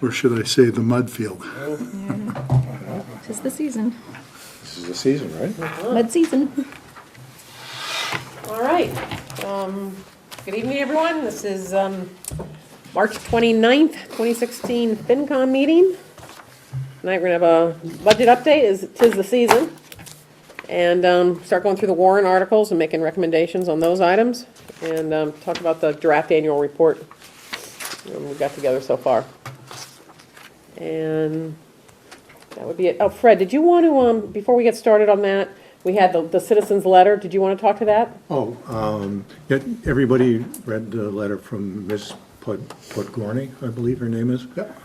or should I say the mud field? Yeah. Tis the season. This is the season, right? Mud season. All right. Good evening, everyone. This is March 29th, 2016 Fincom meeting. Tonight we're going to have a budget update. Tis the season. And start going through the warrant articles and making recommendations on those items. And talk about the draft annual report we've got together so far. And that would be it. Oh, Fred, did you want to, before we get started on that, we had the citizens letter. Did you want to talk to that? Yeah, everybody read the letter from Ms. Podgorny, I believe her name is. Yep.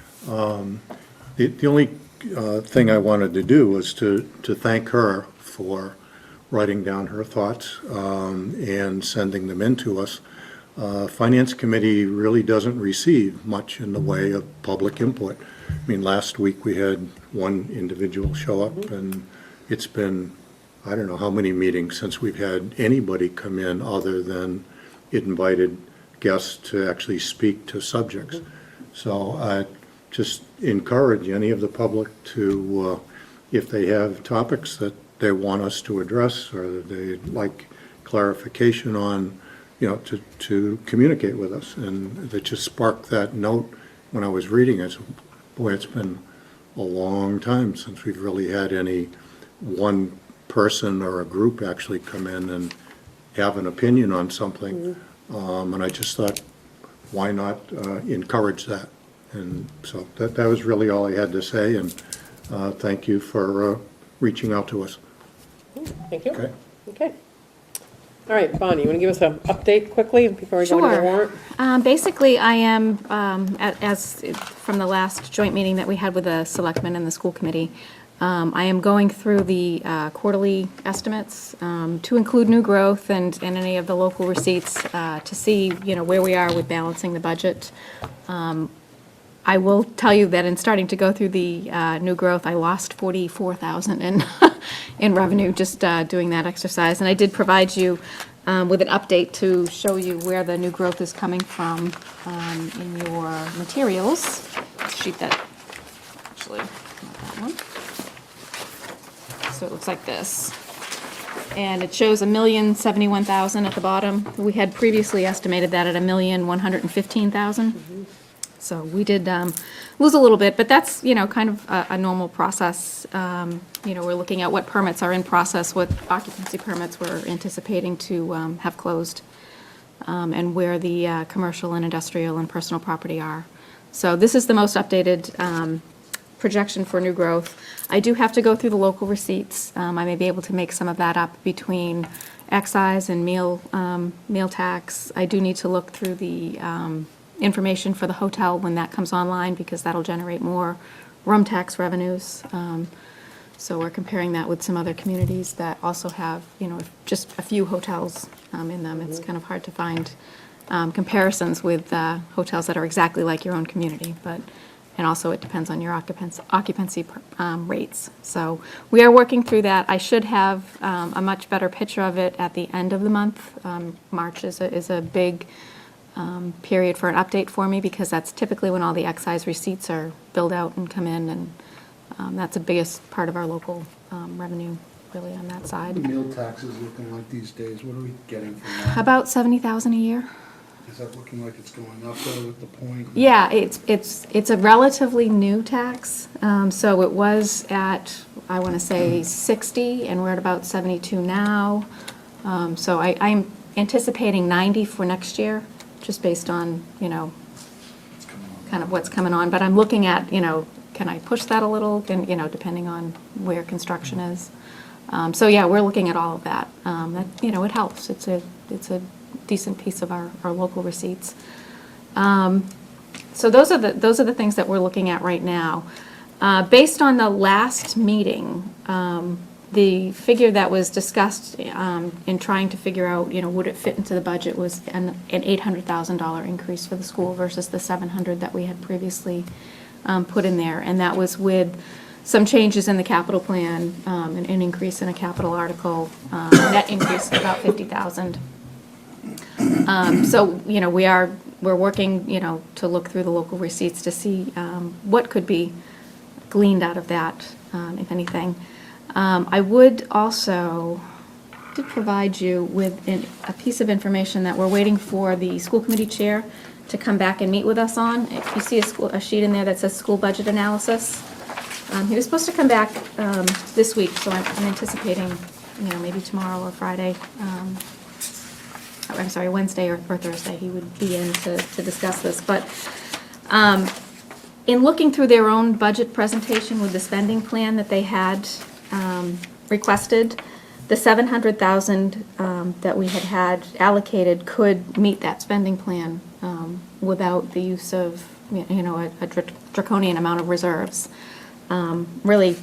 The only thing I wanted to do was to thank her for writing down her thoughts and sending them in to us. Finance Committee really doesn't receive much in the way of public input. I mean, last week we had one individual show up, and it's been, I don't know how many meetings since we've had anybody come in other than invited guests to actually speak to subjects. So I just encourage any of the public to, if they have topics that they want us to address or they'd like clarification on, to communicate with us. And that just sparked that note when I was reading it. Boy, it's been a long time since we've really had any one person or a group actually come in and have an opinion on something. And I just thought, why not encourage that? And so that was really all I had to say, and thank you for reaching out to us. Thank you. Okay. Okay. All right, Bonnie, you want to give us an update quickly before we go into the warrant? Basically, I am, as from the last joint meeting that we had with the selectmen and the school committee, I am going through the quarterly estimates to include new growth and any of the local receipts to see, where we are with balancing the budget. I will tell you that in starting to go through the new growth, I lost $44,000 in revenue just doing that exercise. And I did provide you with an update to show you where the new growth is coming from in your materials. Sheet that, actually, not that one. So it looks like this. And it shows $1,071,000 at the bottom. We had previously estimated that at $1,115,000. So we did lose a little bit, but that's, kind of a normal process. We're looking at what permits are in process, what occupancy permits we're anticipating to have closed, and where the commercial and industrial and personal property are. So this is the most updated projection for new growth. I do have to go through the local receipts. I may be able to make some of that up between excise and meal tax. I do need to look through the information for the hotel when that comes online, because that'll generate more room tax revenues. So we're comparing that with some other communities that also have, just a few hotels in them. It's kind of hard to find comparisons with hotels that are exactly like your own community, and also it depends on your occupancy rates. So we are working through that. I should have a much better picture of it at the end of the month. March is a big period for an update for me, because that's typically when all the excise receipts are billed out and come in, and that's the biggest part of our local revenue, really, on that side. What are meal taxes looking like these days? What are we getting from that? About $70,000 a year. Is that looking like it's going up though at the point? Yeah, it's a relatively new tax. So it was at, I want to say 60, and we're at about 72 now. So I'm anticipating 90 for next year, just based on, kind of what's coming on. But I'm looking at, can I push that a little, depending on where construction is. So yeah, we're looking at all of that. It helps. It's a decent piece of our local receipts. So those are the things that we're looking at right now. Based on the last meeting, the figure that was discussed in trying to figure out, would it fit into the budget, was an $800,000 increase for the school versus the $700,000 that we had previously put in there, and that was with some changes in the capital plan, an increase in a capital article, net increase of about $50,000. So we are we're working, to look through the local receipts to see what could be gleaned out of that, if anything. I would also to provide you with a piece of information that we're waiting for the school committee chair to come back and meet with us on. If you see a sheet in there that says school budget analysis, he was supposed to come back this week, so I'm anticipating, maybe tomorrow or Friday. I'm sorry, Wednesday or Thursday, he would be in to discuss this. But in looking through their own budget presentation with the spending plan that they had requested, the $700,000 that we had allocated could meet that spending plan without the use of, a draconian amount of reserves. Really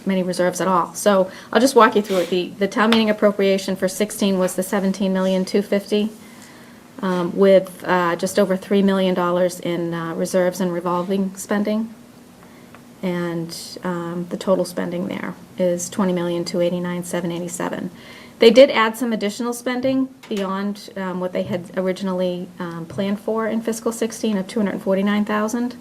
many reserves at all. So I'll just walk you through it. The town meeting appropriation for 16 was the $17,250,000 with just over $3 million in reserves and revolving spending. And the total spending there is $20,289,787. They did add some additional spending beyond what they had originally planned for in fiscal 16 of $249,000.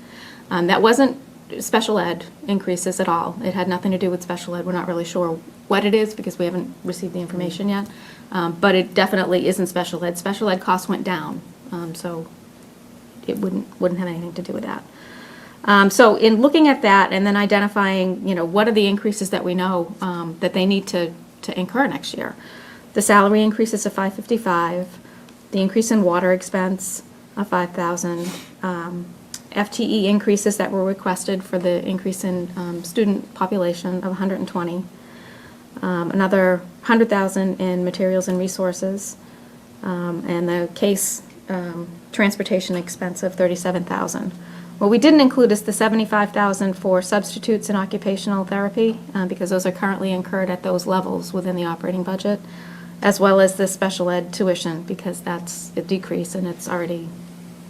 That wasn't special ed increases at all. It had nothing to do with special ed. We're not really sure what it is because we haven't received the information yet. But it definitely isn't special ed. Special ed costs went down, so it wouldn't have anything to do with that. So in looking at that and then identifying, what are the increases that we know that they need to incur next year. The salary increases to $555,000, the increase in water expense of $5,000, FTE increases that were requested for the increase in student population of 120, another $100,000 in materials and resources, and the case transportation expense of $37,000. What we didn't include is the $75,000 for substitutes in occupational therapy, because those are currently incurred at those levels within the operating budget, as well as the special ed tuition, because that's a decrease and it's already,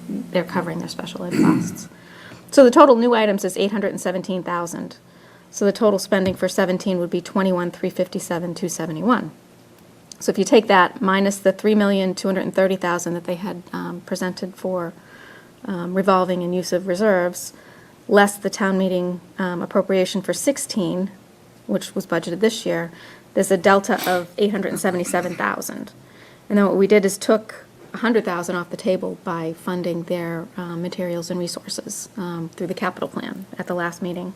they're covering their special ed costs. So the total new items is $817,000. So the total spending for 17 would be $21,357,271. So if you take that minus the $3,230,000 that they had presented for revolving and use of reserves, less the town meeting appropriation for 16, which was budgeted this year, there's a delta of $877,000. And then what we did is took $100,000 off the table by funding their materials and resources through the capital plan at the last meeting,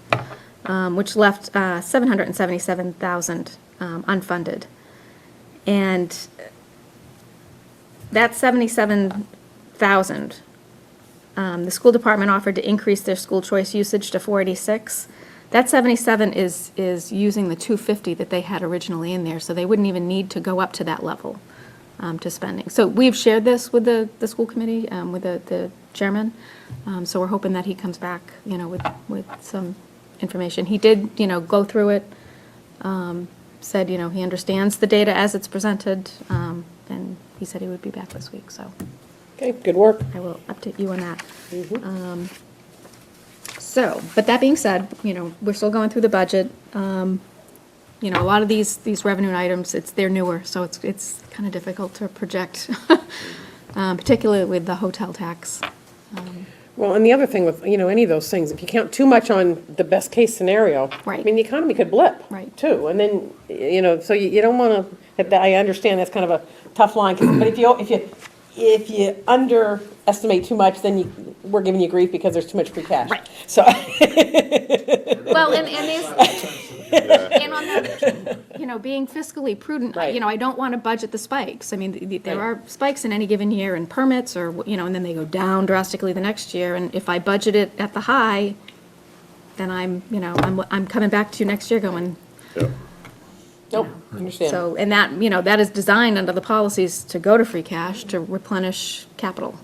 which left $777,000 unfunded. And that $77,000, the school department offered to increase their school choice usage to $486. That 77 is using the 250 that they had originally in there, so they wouldn't even need to go up to that level to spending. So we've shared this with the school committee, with the chairman, so we're hoping that he comes back, with some information. He did, go through it, said, he understands the data as it's presented, and he said he would be back this week, so. Okay, good work. I will update you on that. So, but that being said, we're still going through the budget. A lot of these revenue items, they're newer, so it's kind of difficult to project, particularly with the hotel tax. Well, and the other thing with, any of those things, if you count too much on the best case scenario, Right. I mean, the economy could blip. Right. Too, and then, so you don't want to, I understand that's kind of a tough line, but if you underestimate too much, then we're giving you grief because there's too much free cash. Right. So. Well, and on the, being fiscally prudent, Right. I don't want to budget the spikes. I mean, there are spikes in any given year in permits or, and then they go down drastically the next year. And if I budget it at the high, then I'm coming back to you next year going, Nope, understand. so, and that, that is designed under the policies to go to free cash to replenish capital.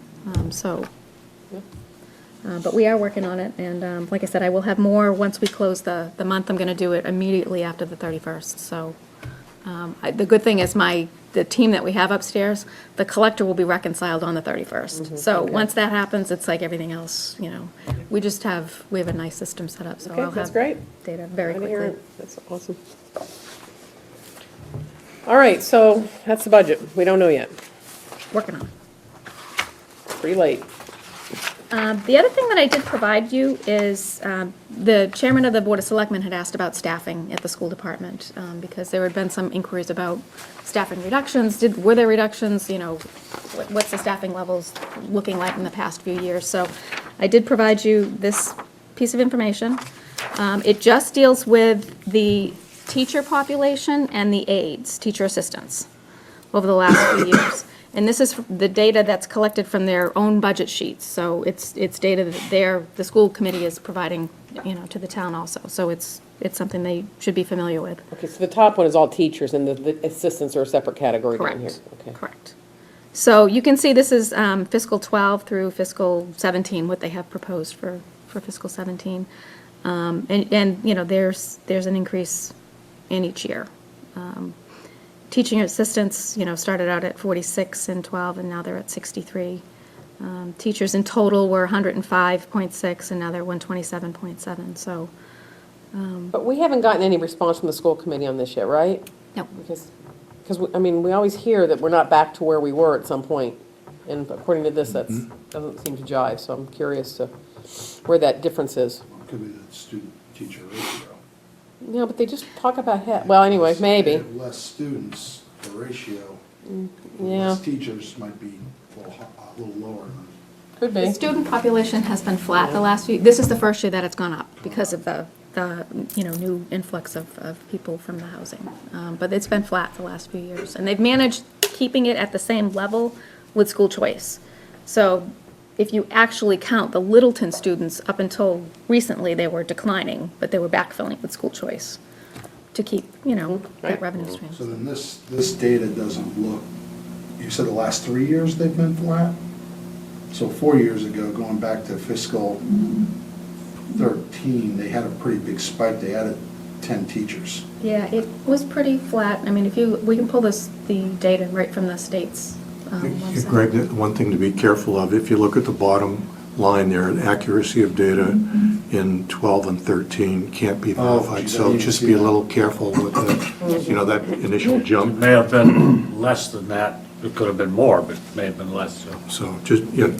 But we are working on it, and like I said, I will have more once we close the month. I'm going to do it immediately after the 31st. So the good thing is the team that we have upstairs, the collector will be reconciled on the 31st. So once that happens, it's like everything else, we have a nice system set up. So Okay, I'll that's have great. data very Glad to hear quickly. it. That's awesome. All right, so that's the budget. We don't know yet. Working on it. pretty late. The other thing that I did provide you is, the chairman of the Board of Selectmen had asked about staffing at the school department, because there had been some inquiries about staffing reductions. Were there reductions, you know, what's the staffing levels looking like in the past few years? So I did provide you this piece of information. It just deals with the teacher population and the aides, teacher assistants, over the last few years. And this is the data that's collected from their own budget sheets. So it's data that the school committee is providing, you know, to the town also. So it's something they should be familiar with. Okay, so the top one is all teachers, and the assistants are a separate category down here. Correct. Okay. Correct. So you can see this is fiscal 12 through fiscal 17, what they have proposed for fiscal 17. And, you know, there's an increase in each year. Teaching assistants, you know, started out at 46 in 12, and now they're at 63. Teachers in total were 105.6, and now they're 127.7, so. But we haven't gotten any response from the school committee on this yet, right? No. Because, I mean, we always hear that we're not back to where we were at some point, and according to this, that's, doesn't seem to jive, so I'm curious to where that difference is. Could be the student-teacher ratio. Yeah, but they just talk about, well, anyway, maybe. If less students, the ratio, Yeah, less teachers might be a little lower than. could The be. student population has been flat the last few, this is the first year that it's gone up because of the you know, new influx of people from the housing. But it's been flat the last few years. And they've managed keeping it at the same level with school choice. So if you actually count the Littleton students, up until recently, they were declining, but they were backfilling with school choice to keep, you know, that Right. revenue stream. So then this data doesn't look, you said the last 3 years they've been flat? So 4 years ago, going back to fiscal 13, they had a pretty big spike. They added 10 teachers. Yeah, it was pretty flat. I mean, we can pull the data right from the state's website. Greg, one thing to be careful of, if you look at the bottom line there, accuracy of data in 12 and 13 can't be Oh, verified, geez, I so didn't just see be a that. little careful with the, you know, that initial It jump. may have been less than that, it could have been more, but it may have been less, so. So just, yeah, Good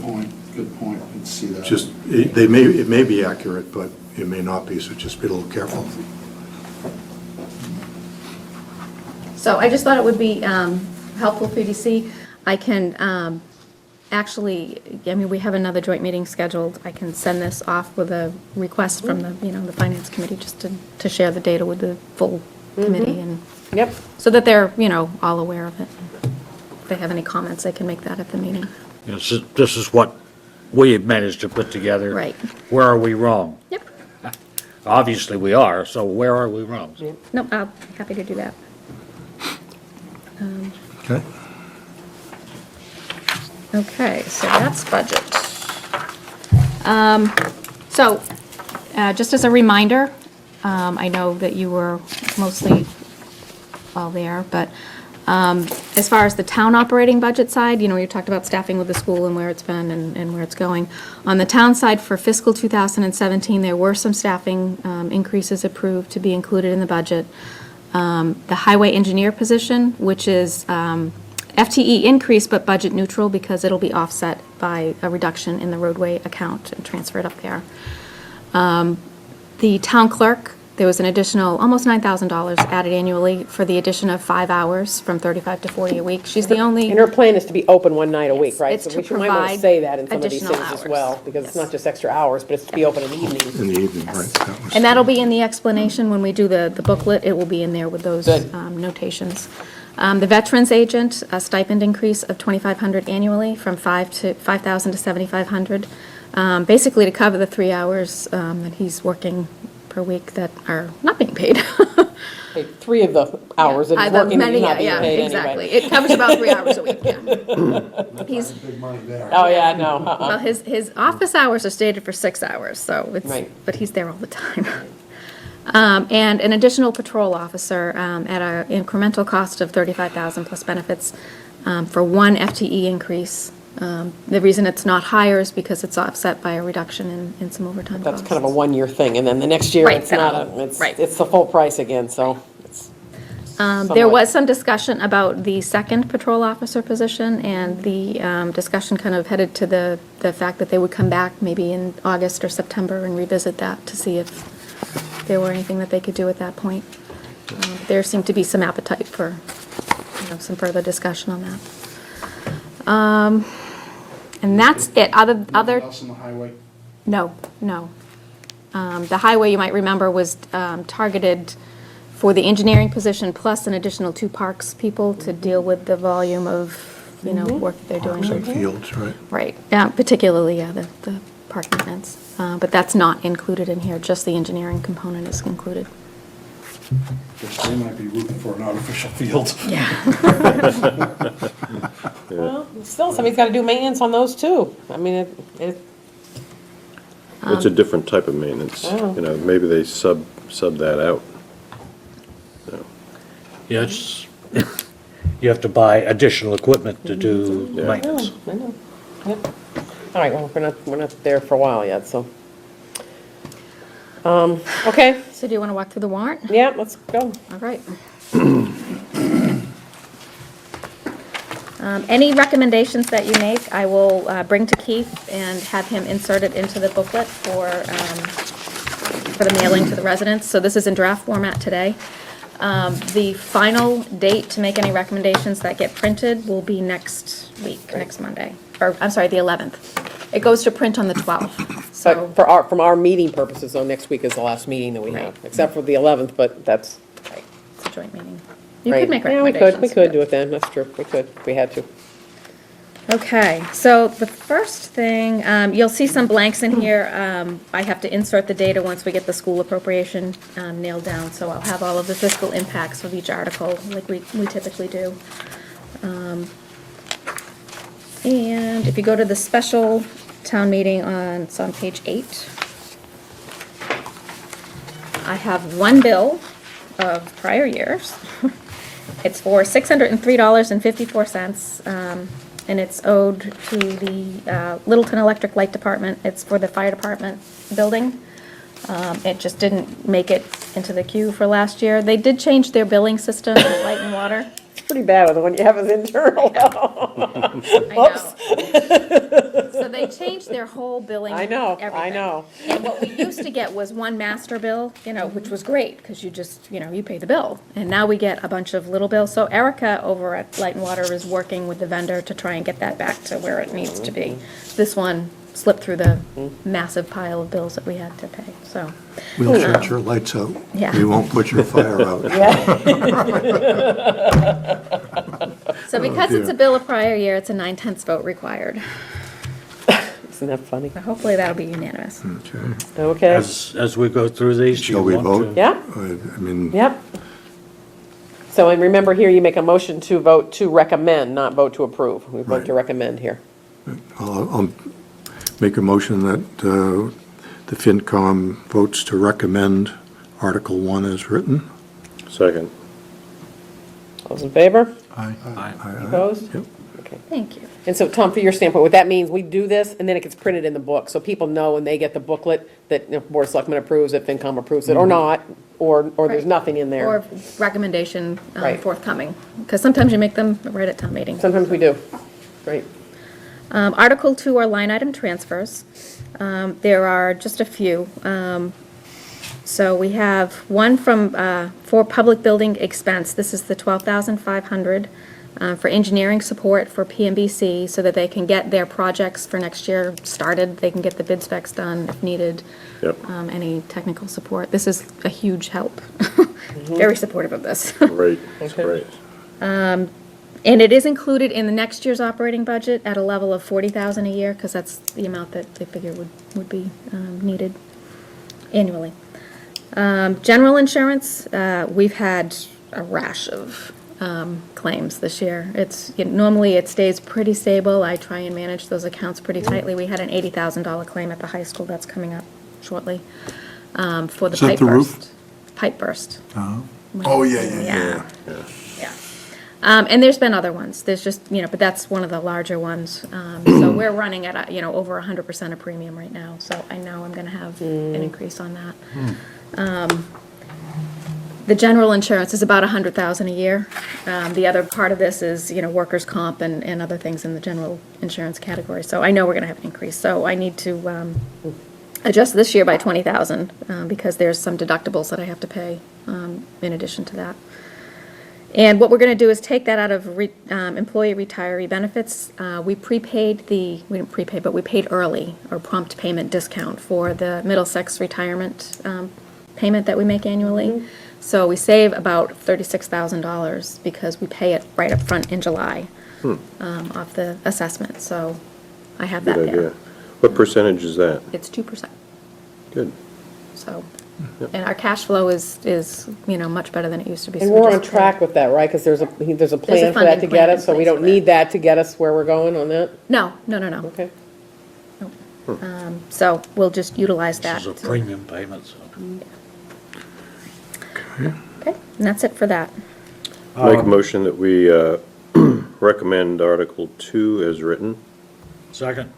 point, I can see that. just, it may be accurate, but it may not be, so just be a little careful. So I just thought it would be helpful for you to see. I can actually, I mean, we have another joint meeting scheduled. I can send this off with a request from the, you know, the finance committee, just to share the data with the full committee, and Yep. so that they're, you know, all aware of it. If they have any comments, they can make that at the meeting. You know, this is what we have managed to put together. Right. Where are we wrong? Yep. Obviously, we are, so where are we wrong? Nope, I'll be happy to do that. Okay? Okay, so that's budget. So, just as a reminder, I know that you were mostly all there, but as far as the town operating budget side, you know, you talked about staffing with the school and where it's been and where it's going. On the town side, for fiscal 2017, there were some staffing increases approved to be included in the budget. The highway engineer position, which is FTE increase but budget neutral because it'll be offset by a reduction in the roadway account and transferred up there. The town clerk, there was an additional almost $9,000 added annually for the addition of 5 hours from 35 to 40 a week. She's the only. And her plan is to be open one night a week, Yes, right? it's So to we might want to provide say that in some of these additional things as hours. well, because it's Yes. not just extra hours, but it's to be open in the evening. In the evening, right? That was- And that'll be in the explanation when we do the booklet, it will be in there with those Good. notations. The veterans agent, a stipend increase of $2,500 annually from 5,000 to 7,500, basically to cover the 3 hours that he's working per week that are not being paid. Okay, 3 of the hours that he's Either working, that he's many- not being yeah, paid exactly. anyway. It covers about 3 hours a week, yeah. He's, Big money there. Oh, yeah, no, well, his office hours are stated for 6 hours, so it's, Right. but he's there all the time. And an additional patrol officer at an incremental cost of $35,000 plus benefits for 1 FTE increase. The reason it's not higher is because it's offset by a reduction in some overtime That's costs. kind of a one-year thing, and then the next year, Right, it's not, then I'll- right. it's the full price again, so it's, There somewhat. was some discussion about the second patrol officer position, and the discussion kind of headed to the fact that they would come back maybe in August or September and revisit that to see if there were anything that they could do at that point. There seemed to be some appetite for, some further discussion on that. And that's it. Nothing Other, else in the highway? no. The highway, you might remember, was targeted for the engineering position plus an additional 2 parks people to deal with the volume of, work that they're doing. Some fields, right? Right, yeah, particularly, the park maintenance. But that's not included in here, just the engineering component is included. Guess they might be rooting for an artificial field. Well, still, somebody's gotta do maintenance on those too. I mean, It's a different type of maintenance. Oh. You know, maybe they sub that out. Yeah, it's, you have to buy additional equipment to do Yeah. maintenance. I know. Yep. All right, well, we're not there for a while yet, so. Okay, So do you want to walk through the warrant? yeah, let's go. All right. Any recommendations that you make, I will bring to Keith and have him insert it into the booklet for the mailing to the residents. So this is in draft format today. The final date to make any recommendations that get printed will be next week, next Monday, or, I'm sorry, the 11th. It goes to print on the 12th, so. But from our meeting purposes, though, next week is the last meeting that we have, Right. except for the 11th, but that's. Right, it's a joint meeting. You right. could make Yeah, recommendations. we could do it then, that's true, we could, if we had to. Okay, so the first thing, you'll see some blanks in here. I have to insert the data once we get the school appropriation nailed down, so I'll have all of the fiscal impacts of each article like we typically do. And if you go to the special town meeting it's on page 8. I have one bill of prior years. It's for $603.54, and it's owed to the Littleton Electric Light Department. It's for the fire department building. It just didn't make it into the queue for last year. They did change their billing system with light and water. It's pretty bad with the one you have as internal, though. I know. So they changed their whole billing. I know. everything. And what we used to get was one master bill, which was great, because you just, you pay the bill. And now we get a bunch of little bills. So Erica over at Light and Water is working with the vendor to try and get that back to where it needs to be. This one slipped through the massive pile of bills that we had to pay, so. We'll shut your lights out. Yeah. We won't put your fire out. So because it's a bill of prior year, it's a 9/10 vote required. Isn't that funny? So hopefully that'll be unanimous. Okay. Okay, As we go through these, do you Shall we want vote? to? yeah, I mean, yep. So, and remember here, you make a motion to vote to recommend, not vote to approve. We vote to Right. recommend here. I'll make a motion that the FinCom votes to recommend Article 1 as written. Second. Those in favor? Aye. Opposed? Yep. Okay. Thank you. And so, Tom, for your standpoint, what that means, we do this, and then it gets printed in the book, so people know when they get the booklet that Board of Selectmen approves it, FinCom approves it, or not, or there's Right. nothing in there. Or recommendation Right. forthcoming, because sometimes you make them right at town meeting. Sometimes we do. Right. Article 2 are line item transfers. There are just a few. So we have one for public building expense. This is the $12,500 for engineering support for PMBC so that they can get their projects for next year started. They can get the bid specs done if needed. Yep. Any technical support. This is a huge help. Very supportive of this. Great, that's Okay. great. And it is included in the next year's operating budget at a level of $40,000 a year, because that's the amount that they figure would be needed annually. General insurance, we've had a rash of claims this year. Normally it stays pretty stable. I try and manage those accounts pretty tightly. We had an $80,000 claim at the high school that's coming up shortly for the Is that pipe the roof? burst. Pipe burst. Oh, yeah. Yeah. And there's been other ones. There's just, but that's one of the larger ones. So we're running at, over 100% of premium right now. So I know I'm going to have an increase on that. The general insurance is about 100,000 a year. The other part of this is, workers' comp and other things in the general insurance category. So I know we're gonna have an increase, so I need to, adjust this year by 20,000, because there's some deductibles that I have to pay, in addition to that. And what we're gonna do is take that out of employee retiree benefits. We didn't prepay, but we paid early, or prompt payment discount for the Middlesex retirement payment that we make annually. So we save about $36,000 because we pay it right up front in July off the assessment. So I have that Good there. idea. What percentage is that? It's 2%. Good. So, and our cash flow is much better than it used to be. And so we we're on just track pay. with that, right? Because there's a plan for that funding to plan get in us, so we place don't for that. need that to get us where we're going on that? No. Okay. So we'll just utilize This that. is a premium payment, so. Okay, and that's it for that. Make a motion that we recommend Article 2 as written. Second.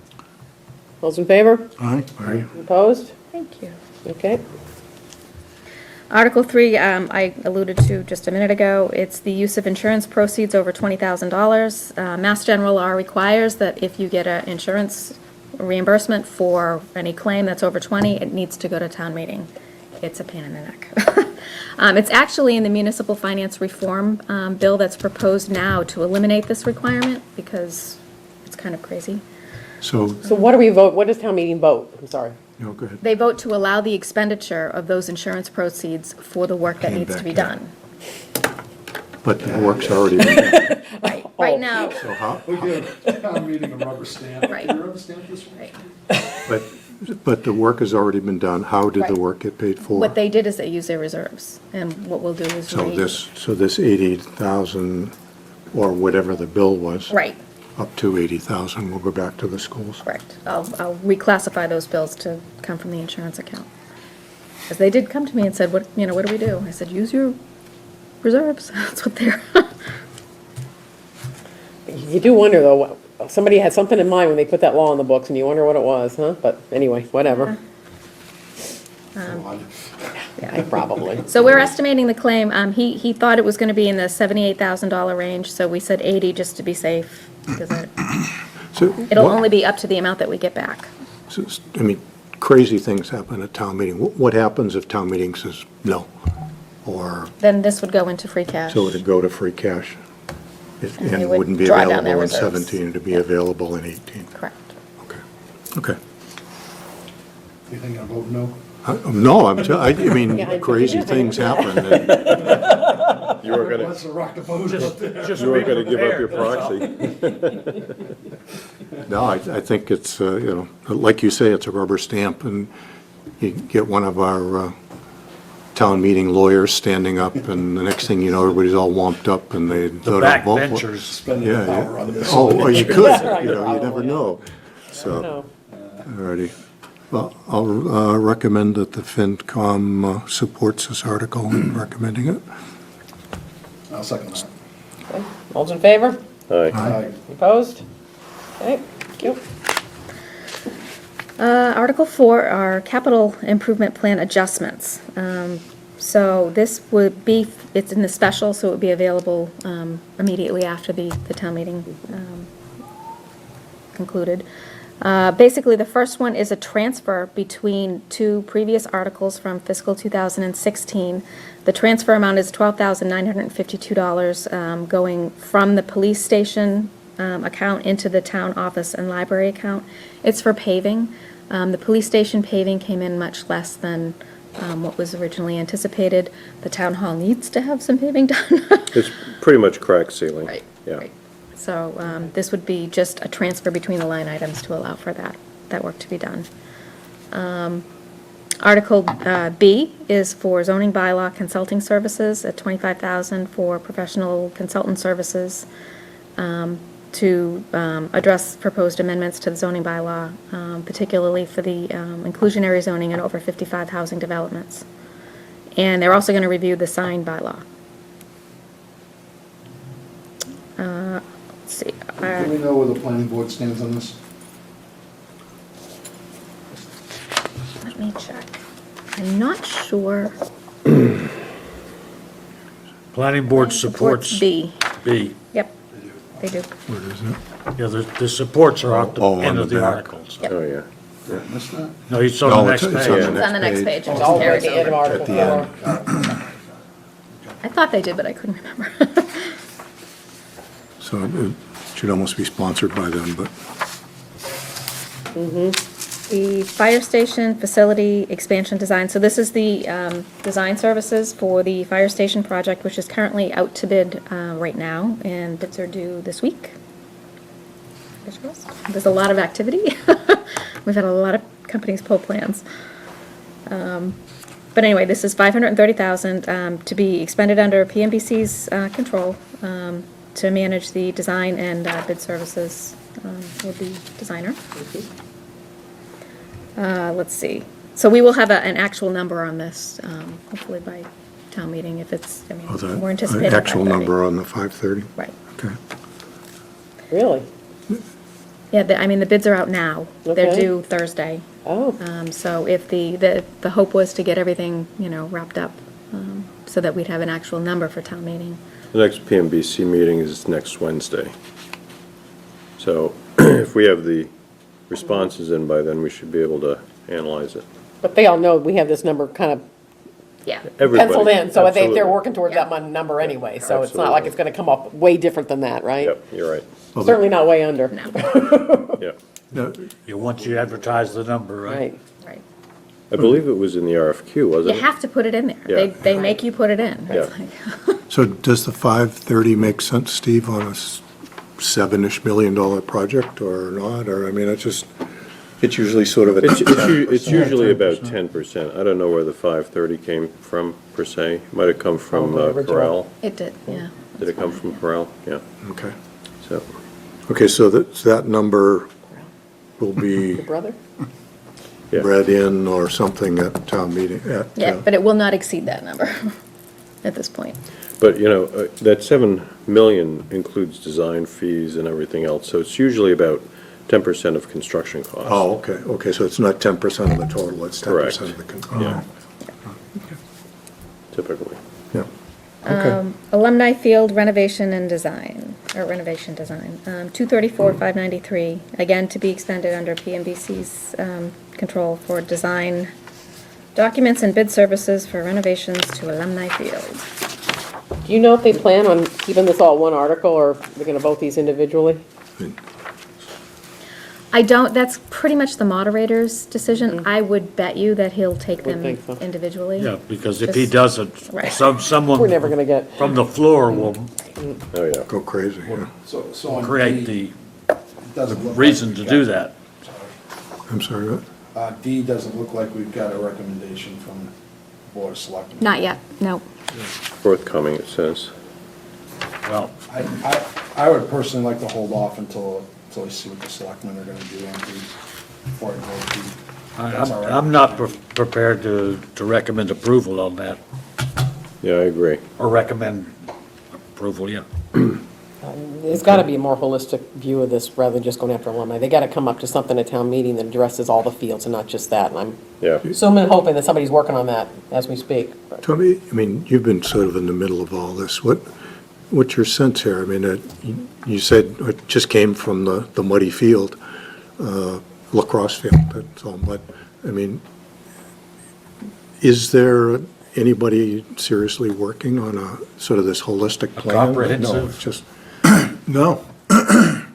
Those in favor? Aye. Opposed? Thank you. Okay. Article 3, I alluded to just a minute ago. It's the use of insurance proceeds over $20,000. Mass General law requires that if you get an insurance reimbursement for any claim that's over 20, it needs to go to town meeting. It's a pain in the neck. It's actually in the municipal finance reform bill that's proposed now to eliminate this requirement because it's kind of crazy. So, So what do we vote, what does town meeting vote? I'm sorry. go ahead. They vote to allow the expenditure of those insurance proceeds for the work that Came needs to be back, done. But the work's already been done. Right, Oh. right now, So how, We give town meeting a rubber stamp. Right. Can you rubber stamp this one? right. but the work has already been done. How did the Right. work get paid for? What they did is they used their reserves, and what we'll do is So this 80,000, or whatever the bill was. Right, Up to 80,000 will go back to the schools. correct. I'll reclassify those bills to come from the insurance account. Because they did come to me and said, what do we do? I said, use your reserves, that's what they're. You do wonder, though, somebody had something in mind when they put that law in the books, and you wonder what it was, huh? But anyway, whatever. Yeah, probably. So we're estimating the claim, he thought it was gonna be in the $78,000 range, so we said 80 just to be safe, because So it'll what- only be up to the amount that we get back. I mean, crazy things happen at town meeting. What happens if town meeting says no? Or, Then this would go into free cash. so it'd go to free cash? And they And would wouldn't be draw down their available in reserves. 17, it'd be available in 18. Correct. Okay. Okay. You think I vote no? No, I mean, Yeah, I- crazy yeah, I- things happen. and- You were gonna, Let's rock the boat. Just you were be gonna give up your prepared, that's all. proxy. No, I think it's, like you say, it's a rubber stamp, and you get one of our town meeting lawyers standing up, and the next thing you know, everybody's all womped up, and they The vote on vote. backbenchers. Spending Yeah, the power on yeah. this. Oh, you could, Right, you never probably. know. So, No. alrighty. Well, I'll recommend that the FinCom supports this article and recommending it. I'll second that. Okay. All's in favor? Aye. Aye. Opposed? Okay, thank you. Article 4 are capital improvement plan adjustments. So this would be, it's in the special, so it would be available immediately after the town meeting concluded. Basically, the first one is a transfer between two previous articles from fiscal 2016. The transfer amount is $12,952 going from the police station account into the town office and library account. It's for paving. The police station paving came in much less than what was originally anticipated. The town hall needs to have some paving done. It's pretty much crack ceiling. Right, Yeah. right. So this would be just a transfer between the line items to allow for that work to be done. Article B is for zoning bylaw consulting services at $25,000 for professional consultant services to address proposed amendments to the zoning bylaw, particularly for the inclusionary zoning and over 55 housing developments. And they're also going to review the sign bylaw. Let's see. Do we know where the planning board stands on this? Let me check. I'm not sure. Planning board supports B. B. Yep, they do. Where is it? Yeah, the supports are at the Oh, on end the of the back. articles. Yep. Oh, yeah. Did I miss that? No, it's on No, the next it's on page. the It's on the next page. It It's just all the way carries at the end of over. Article At the 4. end. I thought they did, but I couldn't remember. So it should almost be sponsored by them, but, The fire station facility expansion design, so this is the design services for the fire station project, which is currently out to bid right now, and bids are due this week. Fingers crossed. There's a lot of activity. We've had a lot of companies pull plans. But anyway, this is $530,000 to be expended under PMBC's control to manage the design and bid services with the designer. Let's see. So we will have an actual number on this, hopefully by town meeting, if it's, I mean, oh, we're the anticipating actual 5:30. number on the 5:30? Right. Okay. Really? Yeah, I mean, the bids are out now. They're Okay. due Thursday. Oh, So if the hope was to get everything, wrapped up, so that we'd have an actual number for town meeting. The next PMBC meeting is next Wednesday. So if we have the responses in by then, we should be able to analyze it. but they all know we have this number kind of Yeah. Everybody. penciled in, so they're Absolutely. working towards that number anyway, so it's not like it's gonna come up way different than that, right? Yep, you're right. Certainly not way under. No, Yeah. No, Once you advertise the number, right? Right. right. I believe it was in the RFQ, You wasn't it? have to put it in there. Yeah. They make you put it in. It's Yeah. like- So does the 5:30 make sense, Steve, on a $7-ish million project or not? Or, I mean, it's usually sort of a. It's usually about 10%. I don't know where the 530 came from, per se. Might have come from the original. Corral. It did, yeah. Did it come from Corral? Yeah, Okay. so. Okay, so that number will be Your brother? Yeah. read in or something at town meeting, Yeah, but it will not exceed that number at this point. But, that 7 million includes design fees and everything else, so it's usually about 10% of construction costs. Oh, okay, so it's not 10% of the total, it's 10% of the. Yeah. Typically. Yeah, okay. Alumni Field renovation and design, or renovation design, 234,593, again, to be expended under PMBC's control for design documents and bid services for renovations to Alumni Field. Do you know if they plan on keeping this all one article, or they're gonna vote these individually? I don't, that's pretty much the moderator's decision. I would bet you that he'll take Would them think so. individually. Yeah, because if he Just- doesn't, Right. someone We're never gonna get, from the floor will Oh, yeah. Go crazy, yeah. So on create D, the it doesn't look reason like to we've do got- that. I'm sorry, what? D doesn't look like we've got a recommendation from the Board of Selectmen. Not yet, no. Forthcoming, it says. Well, I would personally like to hold off until I see what the selectmen are gonna do on D before I vote D. That's all right. I'm not prepared to recommend approval on that, Yeah, I agree. or recommend approval, yeah. there's gotta be a more holistic view of this, rather than just going after alumni. They gotta come up to something at town meeting that addresses all the fields and not just that, and I'm Yeah. assuming, hoping that somebody's working on that as we speak. But Tony, I mean, you've been sort of in the middle of all this. What's your sense here? I mean, you said it just came from the muddy field, lacrosse field, that's all mud. I mean, is there anybody seriously working on a sort of this holistic plan? No, comprehensive- it's just, No.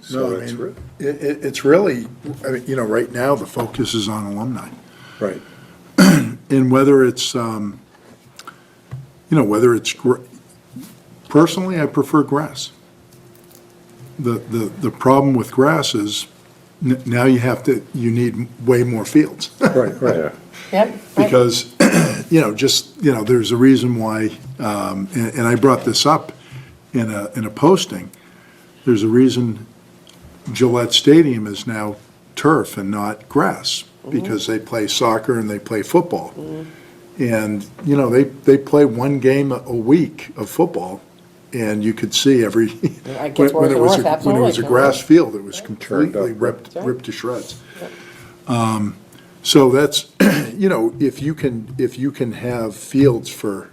So No, I it's mean, it's really, I mean, right now, the focus is on alumni. right. And whether it's, personally, I prefer grass. The problem with grass is now you need way more fields. Right, right. Yeah. Yep. right. Because, there's a reason why, and I brought this up in a posting. There's a reason Gillette Stadium is now turf and not grass, because they play soccer and they play football. And, they play one game a week of football, and you could see every, It gets when worse it and was, worse, when it was a absolutely. grass field, it was Turned completely up. ripped That's right. to shreds. So that's, if you can have fields for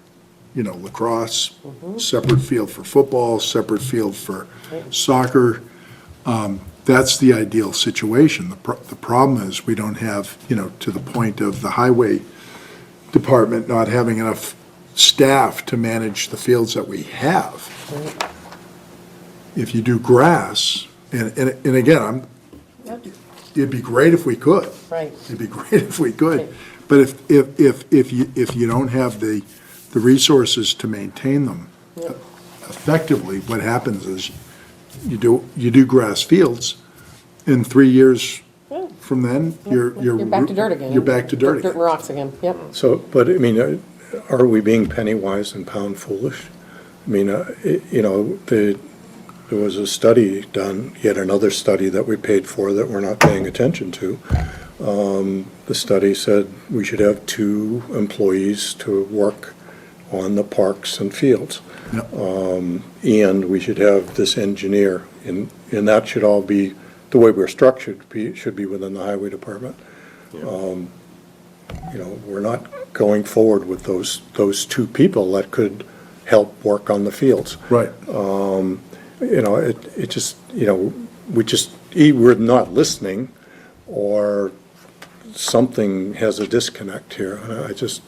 lacrosse, separate field for football, separate field for soccer. That's the ideal situation. The problem is we don't have, to the point of the highway department not having enough staff to manage the fields that we have. If you do grass, and again, Yep. it'd be great if we could. Right. It'd be great if we could. Right. But if you don't have the resources to maintain them Yep. effectively, what happens is you do grass fields, in 3 years Yeah. from then, you're. You're back to dirt again. You're back to dirt Dirt and again. rocks again, yep. So, but I mean, are we being penny wise and pound foolish? I mean, there was a study done, yet another study that we paid for that we're not paying attention to. The study said we should have 2 employees to work on the parks and fields. Yep. And we should have this engineer, and that should all be, the way we're structured, should be within the highway department. We're not going forward with those 2 people that could help work on the fields. Right. It just, we're not listening, or something has a disconnect here. It just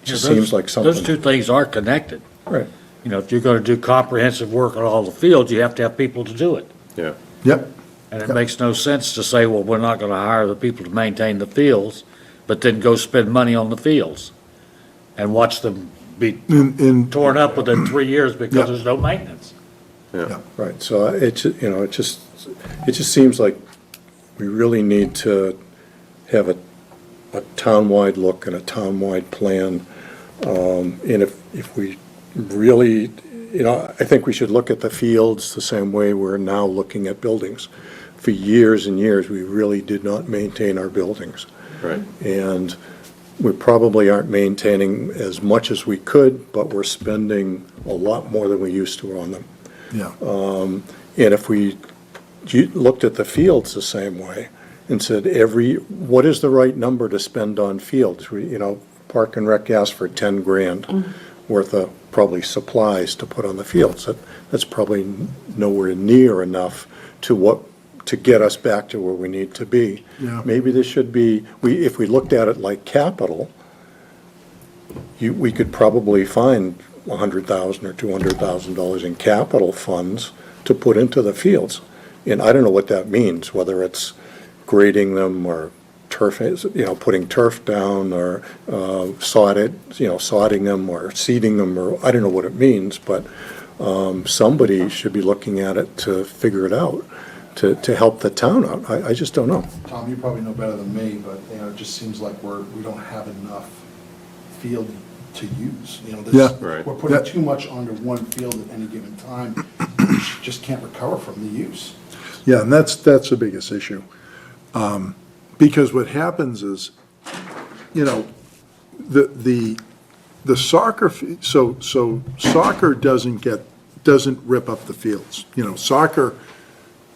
seems like something. Those 2 things are connected. Right. If you're gonna do comprehensive work on all the fields, you have to have people to do it. Yeah. Yep. And it makes no sense to say, well, we're not gonna hire the people to maintain the fields, but then go spend money on the fields and watch them be And torn up within 3 years Yeah. because there's no maintenance. Yeah. Right, so it just seems like we really need to have a town-wide look and a town-wide plan. And if we really, I think we should look at the fields the same way we're now looking at buildings. For years and years, we really did not maintain our buildings. Right. And we probably aren't maintaining as much as we could, but we're spending a lot more than we used to on them. Yeah. And if we looked at the fields the same way and said, what is the right number to spend on fields? Park and Rec asked for 10 grand worth of probably supplies to put on the fields. That's probably nowhere near enough to get us back to where we need to be. Yeah. Maybe this should be, if we looked at it like capital, we could probably find $100,000 or $200,000 in capital funds to put into the fields. And I don't know what that means, whether it's grading them or turf, putting turf down or sodding them or seeding them, or I don't know what it means, but somebody should be looking at it to figure it out, to help the town out. I just don't know. Tom, you probably know better than me, but, it just seems like we don't have enough field to use. Yeah. Right. We're putting Yeah. too much onto one field at any given time. We just can't recover from the use. Yeah, and that's the biggest issue. Because what happens is, the soccer, so soccer doesn't rip up the fields. Soccer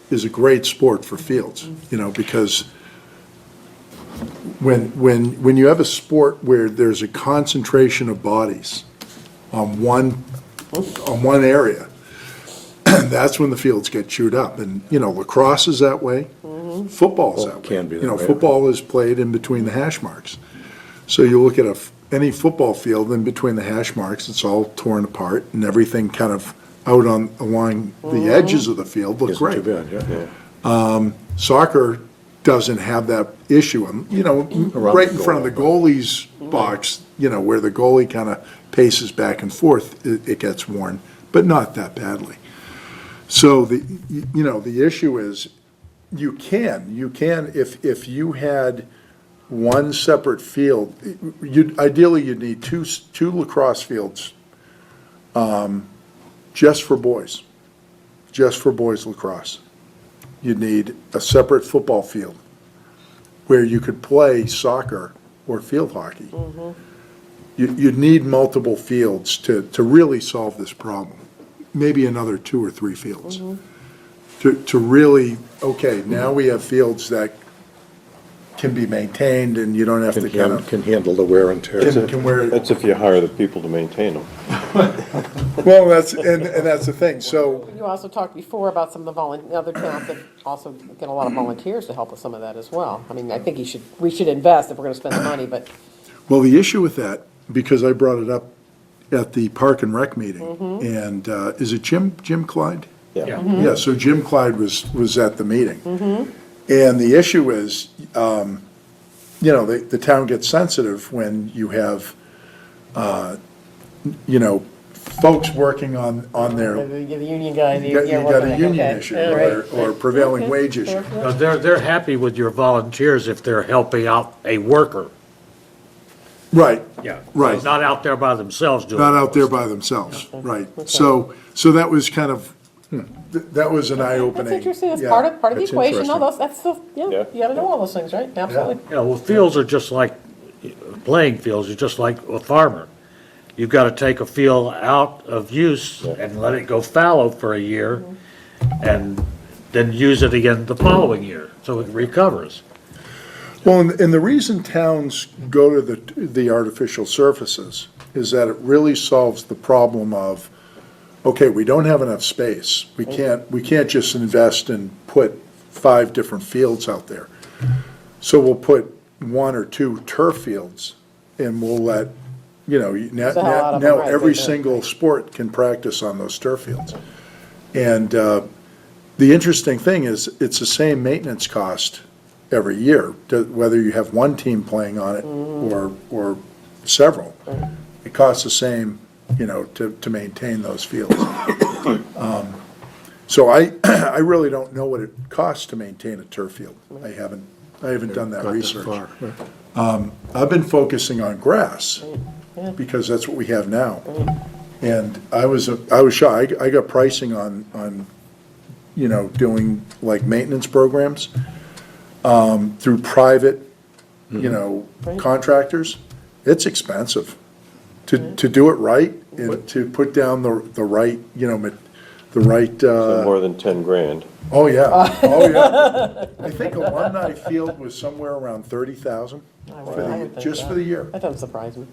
is a great sport for fields, because when you have a sport where there's a concentration of bodies on one area, that's when the fields get chewed up. And, lacrosse is that way, football's that way. Can be that way. Football is played in between the hash marks. So you look at any football field, in between the hash marks, it's all torn apart, and everything kind of out along the edges of the field looks Isn't too great. bad, yeah. Soccer doesn't have that issue, right in front of the goalie's box, where the goalie kind of paces back and forth, it gets worn, but not that badly. So the issue is, you can, if you had one separate field, ideally you'd need two lacrosse fields, just for boys lacrosse. You'd need a separate football field where you could play soccer or field hockey. You'd need multiple fields to really solve this problem. Maybe another 2 or 3 fields. To really, okay, now we have fields that can be maintained and you don't have to kind of, Can handle the wear and tear. can wear. That's if you hire the people to maintain them. Well, and that's the thing, so, You also talked before about some of the other towns that also get a lot of volunteers to help with some of that as well. I mean, I think we should invest if we're gonna spend the money, but well, the issue with that, because I brought it up at the Park and Rec meeting, and, is it Jim Clyde? Yeah. Yeah, so Jim Clyde was at the meeting. And the issue is, the town gets sensitive when you have, folks working on their, the union guys, you got a union issue All right. or prevailing wage issue. They're happy with your volunteers if they're helping out a worker. Right, Yeah. Right. Not out there by themselves doing. not out there this. by themselves, right. So that was kind of, that was an eye-opening. That's interesting, that's yeah. part of the That's equation, no, interesting. that's the, Yeah. you gotta know all those things, right? Absolutely. You know, well, fields are just like, playing fields are just like a farmer. You've got to take a field out of use and let it go fallow for a year, and then use it again the following year, so it recovers. Well, and the reason towns go to the artificial surfaces is that it really solves the problem of, okay, we don't have enough space. We can't just invest and put 5 different fields out there. So we'll put 1 or 2 turf fields, and we'll let, Sell out of them, now right, every they do. single sport can practice on those turf fields. And the interesting thing is, it's the same maintenance cost every year, whether you have one team playing on it or several. It costs the same, to maintain those fields. So I really don't know what it costs to maintain a turf field. I haven't done that Got research. far, yeah. I've been focusing on grass, because that's what we have now. And I was shocked, I got pricing on, doing like maintenance programs, through private, contractors. It's expensive to do it right and to put down the right, the right, So more than 10 grand. oh, yeah, oh, yeah. I think Alumni Field was somewhere around 30,000 I would think just so. for the year. That doesn't surprise me.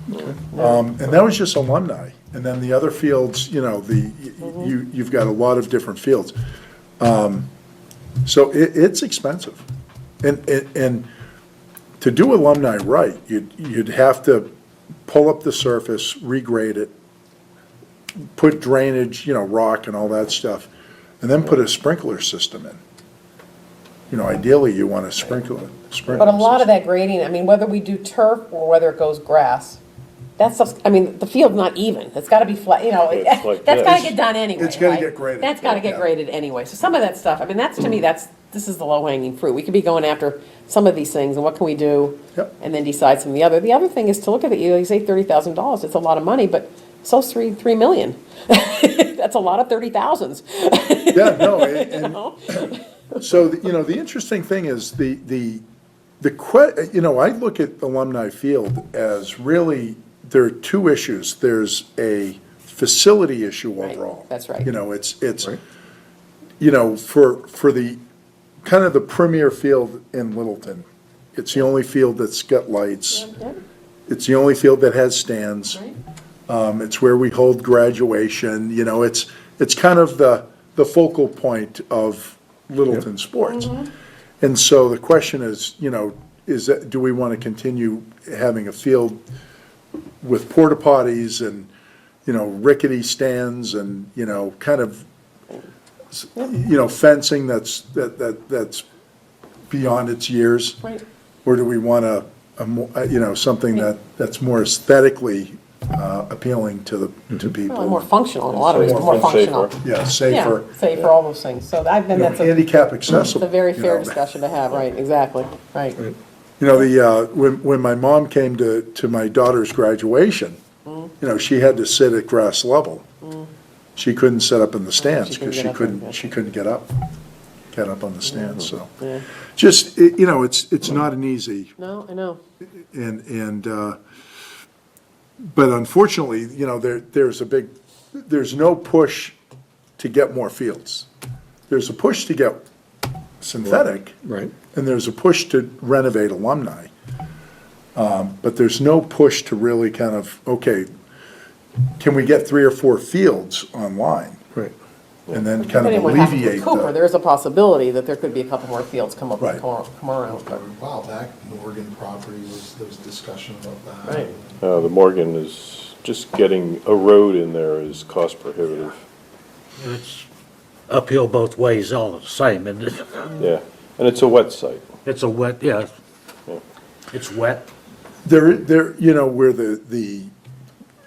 And that was just alumni. And then the other fields, you've got a lot of different fields. So it's expensive. And to do alumni right, you'd have to pull up the surface, regrade it, put drainage, rock and all that stuff, and then put a sprinkler system in. Ideally, you want a sprinkler But a lot of that grading, I mean, whether we do turf or whether it goes grass, that stuff's, I mean, the field's not even. It's gotta be flat, It's like that's this. gotta get done anyway, It's gotta right? get graded. That's gotta get Yeah. graded anyway. So some of that stuff, I mean, that's, to me, this is the low hanging fruit. We could be going after some of these things and what can we do? Yep. And then decide some of the other. The other thing is to look at it, you say $30,000, it's a lot of money, but so's 3 million. That's a lot of 30,000s. Yeah, no, You and know? so, the interesting thing is I look at Alumni Field as really, there are 2 issues. There's a facility issue Right, overall. that's right. It's, Right. for the, kind of the premier field in Littleton, it's the only field that's got lights. Yeah, It's the only field that has stands. right. It's where we hold graduation, it's kind of the focal point of Littleton sports. And so the question is, do we want to continue having a field with porta potties and, rickety stands and, kind of, fencing that's beyond its years? Right. Or do we want something that's more aesthetically appealing to people? Well, more functional, in a lot of ways, Safer. more functional. Yeah, safer. Yeah, safer, all those things. So I think that's Handicap it's accessible. a very fair you know. discussion to have, right, exactly, right. When my mom came to my daughter's graduation, she had to sit at grass level. She couldn't sit up in the stands couldn't because get up in, yeah. she couldn't get up on the stands, so. Yeah. Just, it's not an easy, No, I know. but unfortunately, there's no push to get more fields. There's a push to get synthetic, Right. and there's a push to renovate alumni. But there's no push to really kind of, okay, can we get 3 or 4 fields online? Right. And then kind of Depending on what happens with alleviate Cooper, the. there is a possibility that there could be a couple more fields come up, Right. come around. A while back, Morgan property there was discussion about that. Right. The Morgan is, just getting a road in there is cost prohibitive. It's uphill both ways all the same, and Yeah, and it's a wet site. it's a wet, yeah, Yeah. it's wet. There, you know, where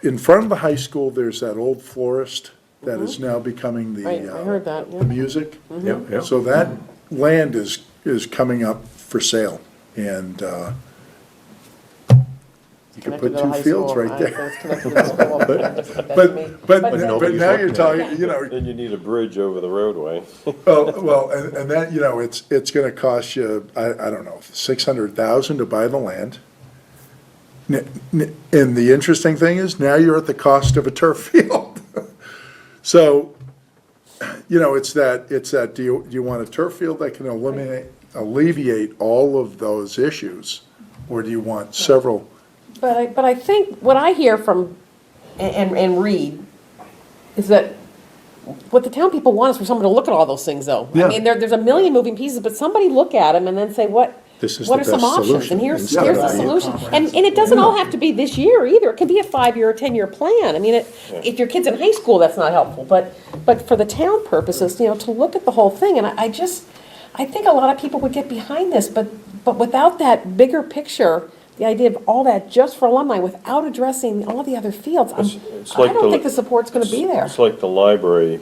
in front of the high school, there's that old florist that is now becoming the. Right, I heard that, yeah. The music. Yeah, yeah. So that land is coming up for sale, and, you could Connected put to the 2 high fields school. right there. It's connected to the school. That's me. But now you're talking, you know, Then you need a bridge over the roadway. well, and that, you know, it's gonna cost you, I don't know, 600,000 to buy the land. And the interesting thing is, now you're at the cost of a turf field. So, you know, it's that, do you want a turf field that can alleviate all of those issues? Or do you want several? But I think what I hear from, and read, is that what the town people want is for someone to look at all those things, though. Yeah. I mean, there's a million moving pieces, but somebody look at them and then say, what This is are the some best options? solution And here's instead the of the solution. And it doesn't all have to be this year either. It could be a 5-year or 10-year plan. I mean, if your kid's in high school, that's not helpful. But for the town purposes, you know, to look at the whole thing, and I think a lot of people would get behind this, but without that bigger picture, the idea of all that just for alumni, without addressing all the other fields, It's I like don't think the support's gonna be there. It's like the library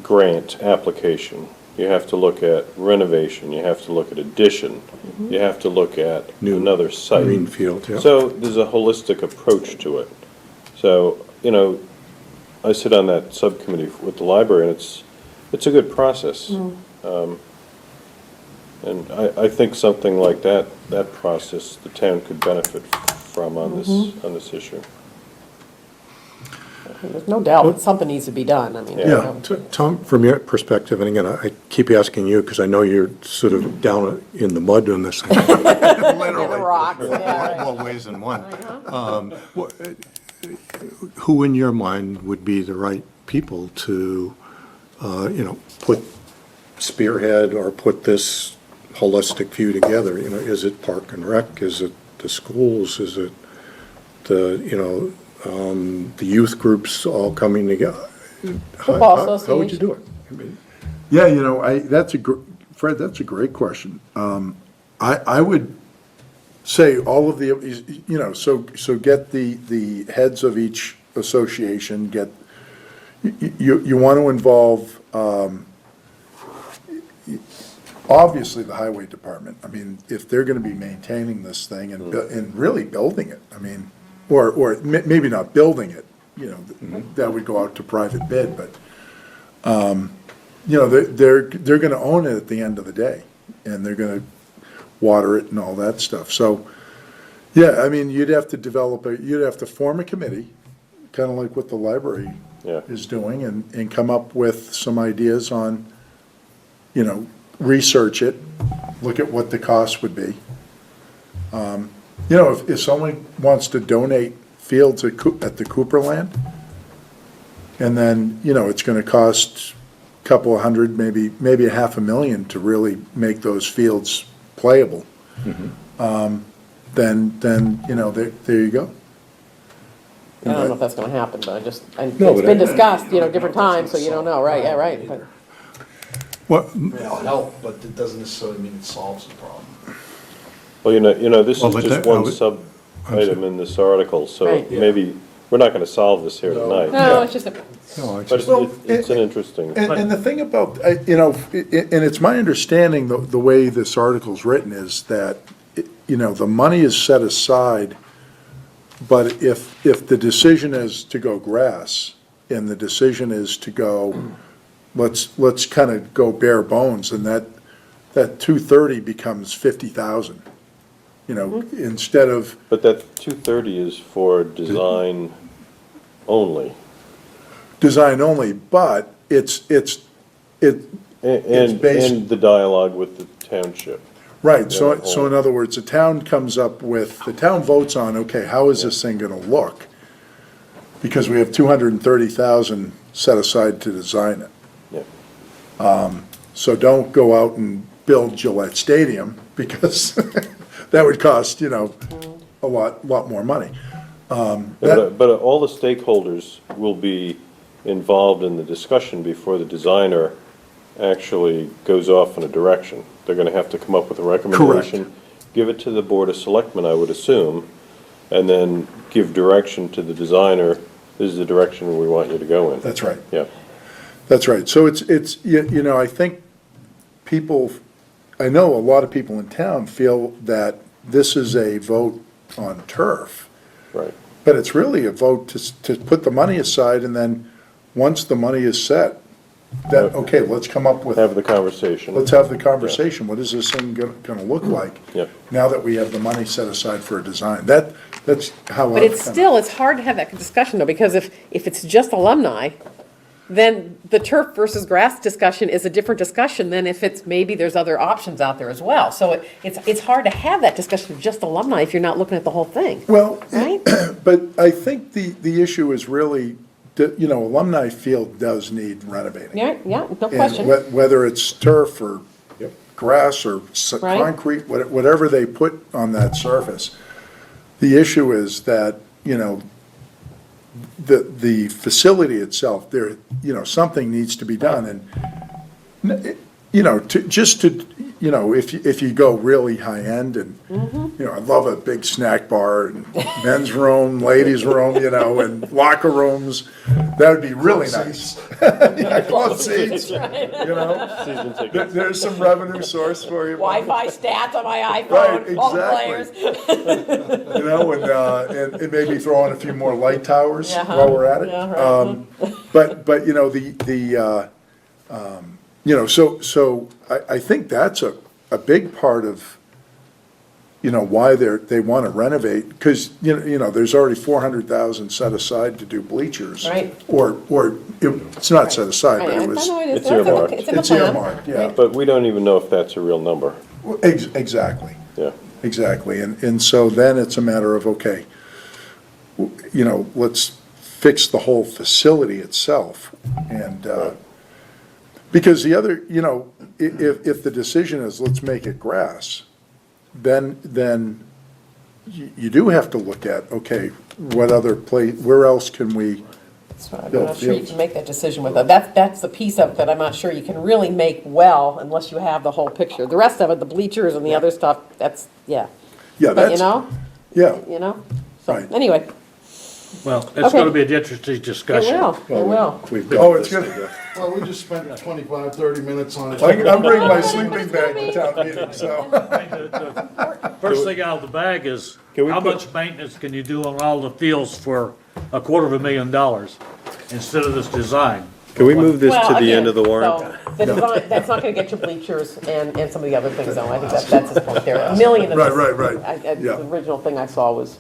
grant application. You have to look at renovation, you have to look at addition, you have to look at New another site. Greenfield, yeah. So there's a holistic approach to it. So, you know, I sit on that subcommittee with the library, and it's a good process. And I think something like that process, the town could benefit from on this issue. There's no doubt that something needs to be done, I mean. Yeah. Tom, from your perspective, and again, I keep asking you because I know you're sort of down in the mud on this thing. The rocks, yeah, right. More ways than one. Who in your mind would be the right people to, you know, spearhead or put this holistic view together? You know, is it Park and Rec? Is it the schools? Is it the, you know, the youth groups all coming together? Football How would you association. do it? I mean, Yeah, you know, Fred, that's a great question. I would say all of the, you know, so get the heads of each association, you want to involve, obviously, the highway department. I mean, if they're gonna be maintaining this thing and really building it, I mean, or maybe not building it, you know, that would go out to private bid, but, you know, they're gonna own it at the end of the day, and they're gonna water it and all that stuff. So, yeah, I mean, you'd have to form a committee, kinda like what the library Yeah. is doing, and come up with some ideas on, you know, research it, look at what the cost would be. You know, if someone wants to donate fields at the Cooper land, and then, you know, it's gonna cost a couple of hundred, maybe $500,000 to really make those fields playable, then, you know, there you go. I don't know if that's gonna happen, but it's No, but been discussed, you know, different times, so you don't know, right, yeah, right. But What, It'll help, but it doesn't necessarily mean it solves the problem. Well, you know, this Well, is but just that- one sub-item in this article, so Right. maybe, we're not gonna solve this here tonight. No, it's just a, no, it's But just, it's an interesting. And the thing about, you know, and it's my understanding, the way this article's written is that, you know, the money is set aside, but if the decision is to go grass, and the decision is to go, let's kind of go bare bones, and that 230 becomes 50,000, you know, instead of, But that 230 is for design only. design only, but And based- the dialogue with the township. Right, so, Yeah, so in other words, the town comes up with, the town votes on, okay, how is this thing gonna look? Because we have 230,000 set aside to design it. Yeah. So don't go out and build Gillette Stadium, because that would cost, a lot more money. But all the stakeholders will be involved in the discussion before the designer actually goes off in a direction. They're gonna have to come up with a recommendation, give it to the Board of Selectmen, I would assume, and then give direction to the designer, this is the direction we want you to go in. That's right. Yeah. That's right. So it's, I think I know a lot of people in town feel that this is a vote on turf, Right. but it's really a vote to put the money aside, and then, once the money is set, that, okay, let's come up with, Have the conversation. let's have the conversation. What is this thing gonna look like? Yep. Now that we have the money set aside for a design. That's how I. But it's hard to have that discussion though, because if it's just alumni, then the turf versus grass discussion is a different discussion than if it's, maybe there's other options out there as well. So it's hard to have that discussion of just alumni if you're not looking at the whole thing. Well, Right? but I think the issue is really, Alumni Field does need renovating. Yeah, no And question. whether it's turf or grass or Right. concrete, whatever they put on that surface, the issue is that, the facility itself, something needs to be done. And, if you go really high-end and, I love a big snack bar and men's room, ladies' room, and locker rooms, that would be really nice. Yeah, club seats, Season tickets. there's some revenue source for you. Wi-Fi stats on my Right, iPhone, all the exactly. players. And maybe throw on a few more light towers Yeah, while we're at it. yeah, right. So I think that's a big part of, why they want to renovate, because, there's already 400,000 set aside to do bleachers. Right. Or it's not set aside, but it was, It's earmarked. It's in the it's plan. earmarked, yeah. But we don't even know if that's a real number. Exactly. Yeah. Exactly, and so then it's a matter of, okay, let's fix the whole facility itself, and, because the other, if the decision is, let's make it grass, then you do have to look at, okay, what other where else can we, So I'm Build not sure you fields. can make that decision with it. That's the piece of it that I'm not sure you can really make well unless you have the whole picture. The rest of it, the bleachers and the other stuff, that's, yeah. yeah, But that's, yeah. So, Right. anyway, Well, it's Okay. gonna be an interesting it discussion. will, it will. We've got Oh, it's this good. to go. Well, we just spent 25, 30 minutes on it. I'm bringing my sleeping bag to town meeting, so. First thing out of the bag is, Can we how put- much maintenance can you do on all the fields for $250,000 instead of this design? Can we move this Well, to the again, end of the warrant? so, the design, that's not gonna get you bleachers and some of the other things, though. I think that's his point there. $1 million of this. Right. Yeah. The original thing I saw was,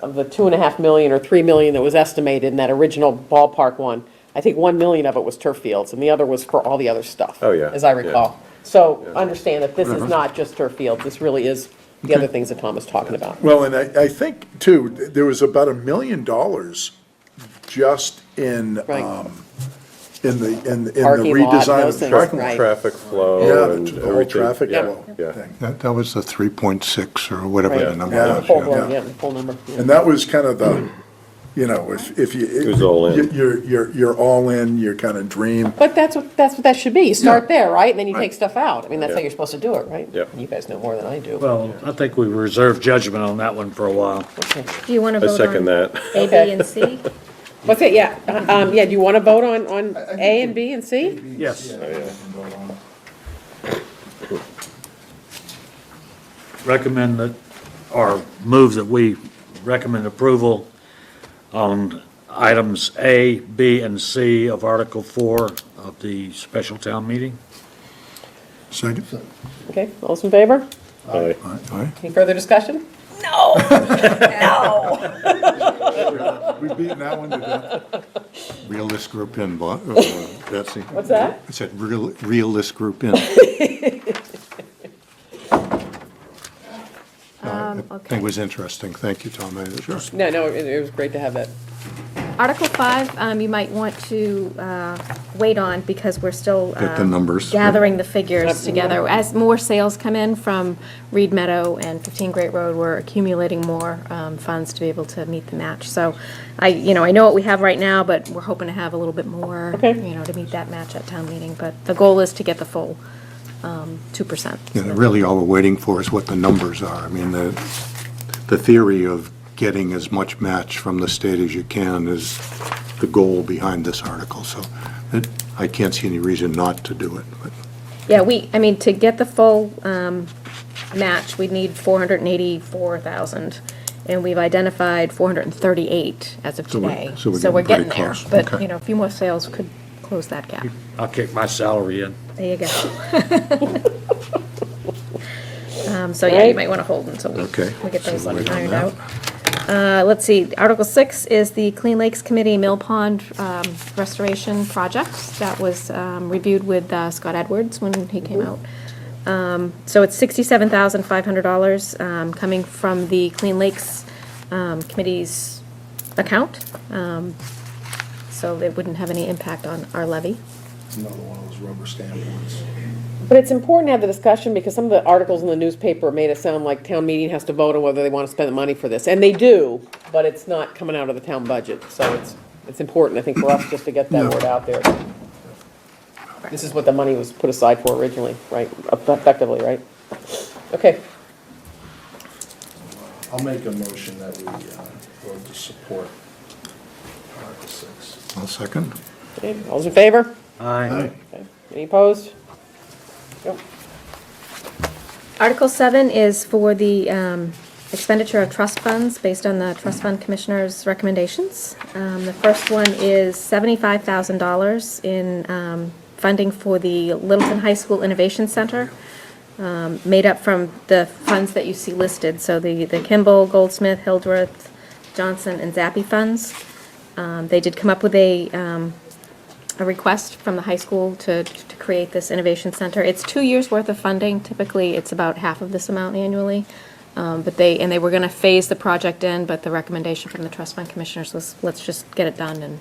of the $2.5 million or $3 million that was estimated in that original ballpark one, I think $1 million of it was turf fields, and the other was for all the other stuff. Oh, yeah, As I yeah. recall. So understand that this is not just turf fields, this really is the other things that Tom was talking about. Well, and I think, too, there was about $1 million just in, Right. in the Parking lot, redesign those of the things, parking lot. right. Traffic flow Yeah, and the whole everything. traffic Yeah, flow yeah. thing. That was the 3.6 or whatever Right. the number Yeah. was. Full yeah. blown, yeah, full number. yeah. And that was kind of the, if you. It was all in. You're all in, you're kind of dream. But that's what that should be. You start Yeah. there, right? And then you Right. take stuff out. I mean, that's how Yeah. you're supposed to do it, right? Yep. You guys know more than I do. Well, I think we reserve judgment on that one for a while. Do you want to I vote second on that. A, B, and C? What's it, yeah, yeah, do you want to vote on A and B and C? Yes. Yeah, we can vote on it. Recommend that, or move that we recommend approval on items A, B, and C of Article 4 of the special town meeting. Second? Okay, all those in favor? Aye. Aye. Any further discussion? We We've beaten that one to death. Reel this group in, Betsy. What's that? I said, reel this group in. I okay. think it was interesting. Thank you, Tom. Sure. No, it was great to have that. Article 5, you might want to wait on because we're still Get the numbers. gathering the figures together. As more sales come in from Reed Meadow and 15 Great Road, we're accumulating more funds to be able to meet the match. So I know what we have right now, but we're hoping to have a little bit more, Okay. to meet that match at town meeting. But the goal is to get the full 2%. Yeah, really all we're waiting for is what the numbers are. I mean, the theory of getting as much match from the state as you can is the goal behind this article, so I can't see any reason not to do it, but. Yeah, to get the full match, we'd need 484,000, and we've identified 438 as of So we're- today. so we're So we're getting getting pretty there, close. but, Okay. a few more sales could close that gap. I'll kick my salary in. There you go. So, yeah, you Right. might want to hold until we Okay, get those so wait on ironed that. out. Let's see, Article 6 is the Clean Lakes Committee Mill Pond Restoration Project. That was reviewed with Scott Edwards when he came out. So it's $67,500 coming from the Clean Lakes Committee's account. So it wouldn't have any impact on our levy. Another one of those rubber stamp ones. But it's important to have the discussion because some of the articles in the newspaper made it sound like town meeting has to vote on whether they want to spend the money for this. And they do, but it's not coming out of the town budget. So it's important, I think, for us just to get that word out there. This is what the money was put aside for originally, right? Effectively, right? Okay. I'll make a motion that we vote to support Article 6. I'll second. Okay, all those in favor? Aye. Okay. Any opposed? Yep. Article 7 is for the expenditure of trust funds based on the Trust Fund Commissioner's recommendations. The first one is $75,000 in funding for the Littleton High School Innovation Center, made up from the funds that you see listed. So the Kimball, Goldsmith, Hildreth, Johnson, and Zappi funds. They did come up with a request from the high school to create this innovation center. It's 2 years' worth of funding. Typically, it's about half of this amount annually. But they were gonna phase the project in, but the recommendation from the trust fund commissioners was, let's just get it done and,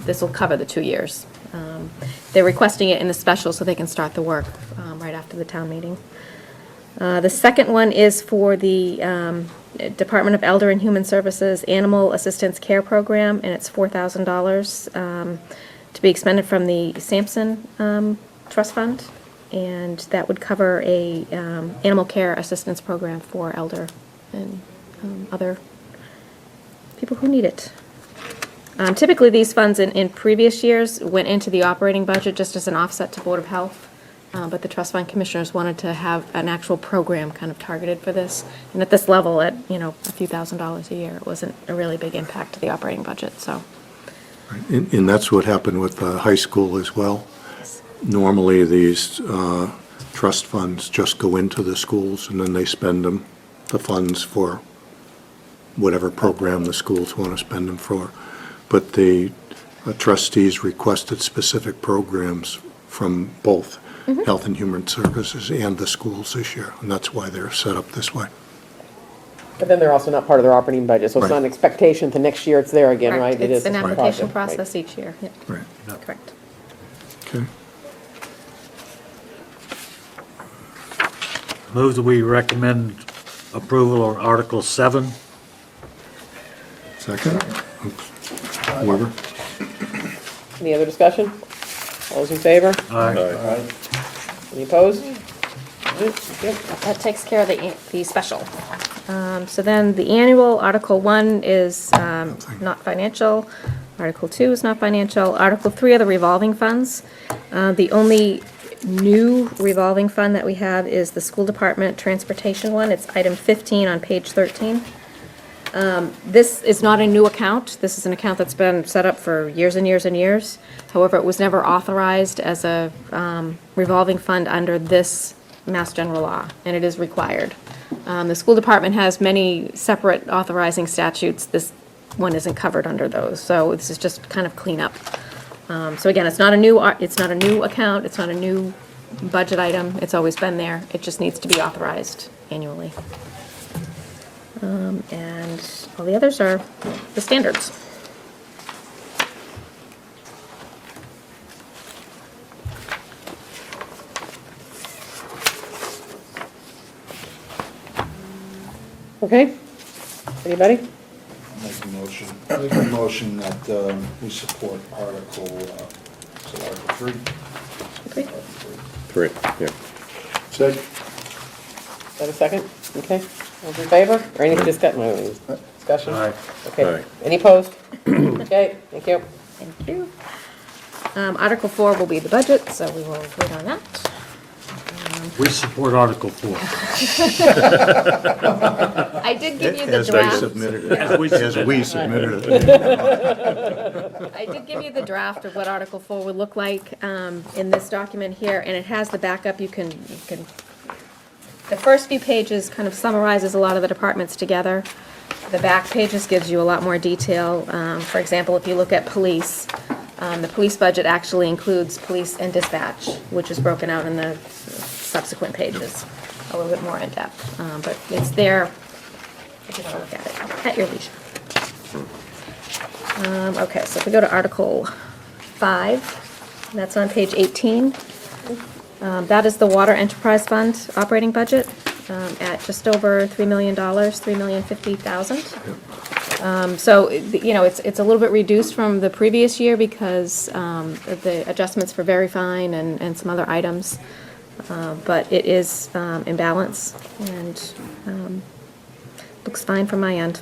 this will cover the 2 years. They're requesting it in the special so they can start the work, right after the town meeting. The second one is for the Department of Elder and Human Services Animal Assistance Care Program, and it's $4,000 to be expended from the Sampson Trust Fund, and that would cover a animal care assistance program for elder and other people who need it. Typically, these funds in previous years went into the operating budget just as an offset to Board of Health, but the trust fund commissioners wanted to have an actual program kind of targeted for this. And at this level, at, a few $1,000s a year, it wasn't a really big impact to the operating budget, so. And that's what happened with the high school as well. Normally, these trust funds just go into the schools and then they spend them, the funds for whatever program the schools want to spend them for. But the trustees requested specific programs from both Health and Human Services and the schools this year, and that's why they're set up this way. But then they're also not part of their operating budget, so it's not an expectation to next year it's there again, right? Correct. It It's is an a application project, right. process each year, yeah, Right. correct. Okay. Move that we recommend approval of Article 7. Second? Whoever. Any other discussion? All those in favor? Aye. Any opposed? Yep. That takes care of the special. So then the annual, Article 1 is not financial, Article 2 is not financial, Article 3 are the revolving funds. The only new revolving fund that we have is the school department transportation one. It's item 15 on page 13. This is not a new account. This is an account that's been set up for years and years and years. However, it was never authorized as a revolving fund under this Mass General Law, and it is required. The school department has many separate authorizing statutes. This one isn't covered under those. So this is just kind of cleanup. So again, it's not a new account, it's not a new budget item, it's always been there, it just needs to be authorized annually. And all the others are the standards. Okay? Anybody? Make a motion that we support Article 3. Okay. 3, yeah. Second. Is that a second? Okay. All in favor? Or any discussion? Aye. Okay. Aye. Any opposed? Okay, thank you. Thank you. Article 4 will be the budget, so we will wait on that. We support Article 4. I did give you the As they draft. submitted it. As we As we submitted it. I did give you the draft of what Article 4 would look like in this document here, and it has the backup. You can, the first few pages kind of summarizes a lot of the departments together. The back pages gives you a lot more detail. For example, if you look at police, the police budget actually includes police and dispatch, which is broken out in the subsequent pages, a little bit more in depth. But it's there if you want to look at it at your leisure. Okay, so if we go to Article 5, that's on page 18. That is the Water Enterprise Fund operating budget at just over $3 million, $3,050,000. So, you know, it's a little bit reduced from the previous year because of the adjustments for Very Fine and some other items. But it is in balance and looks fine from my end.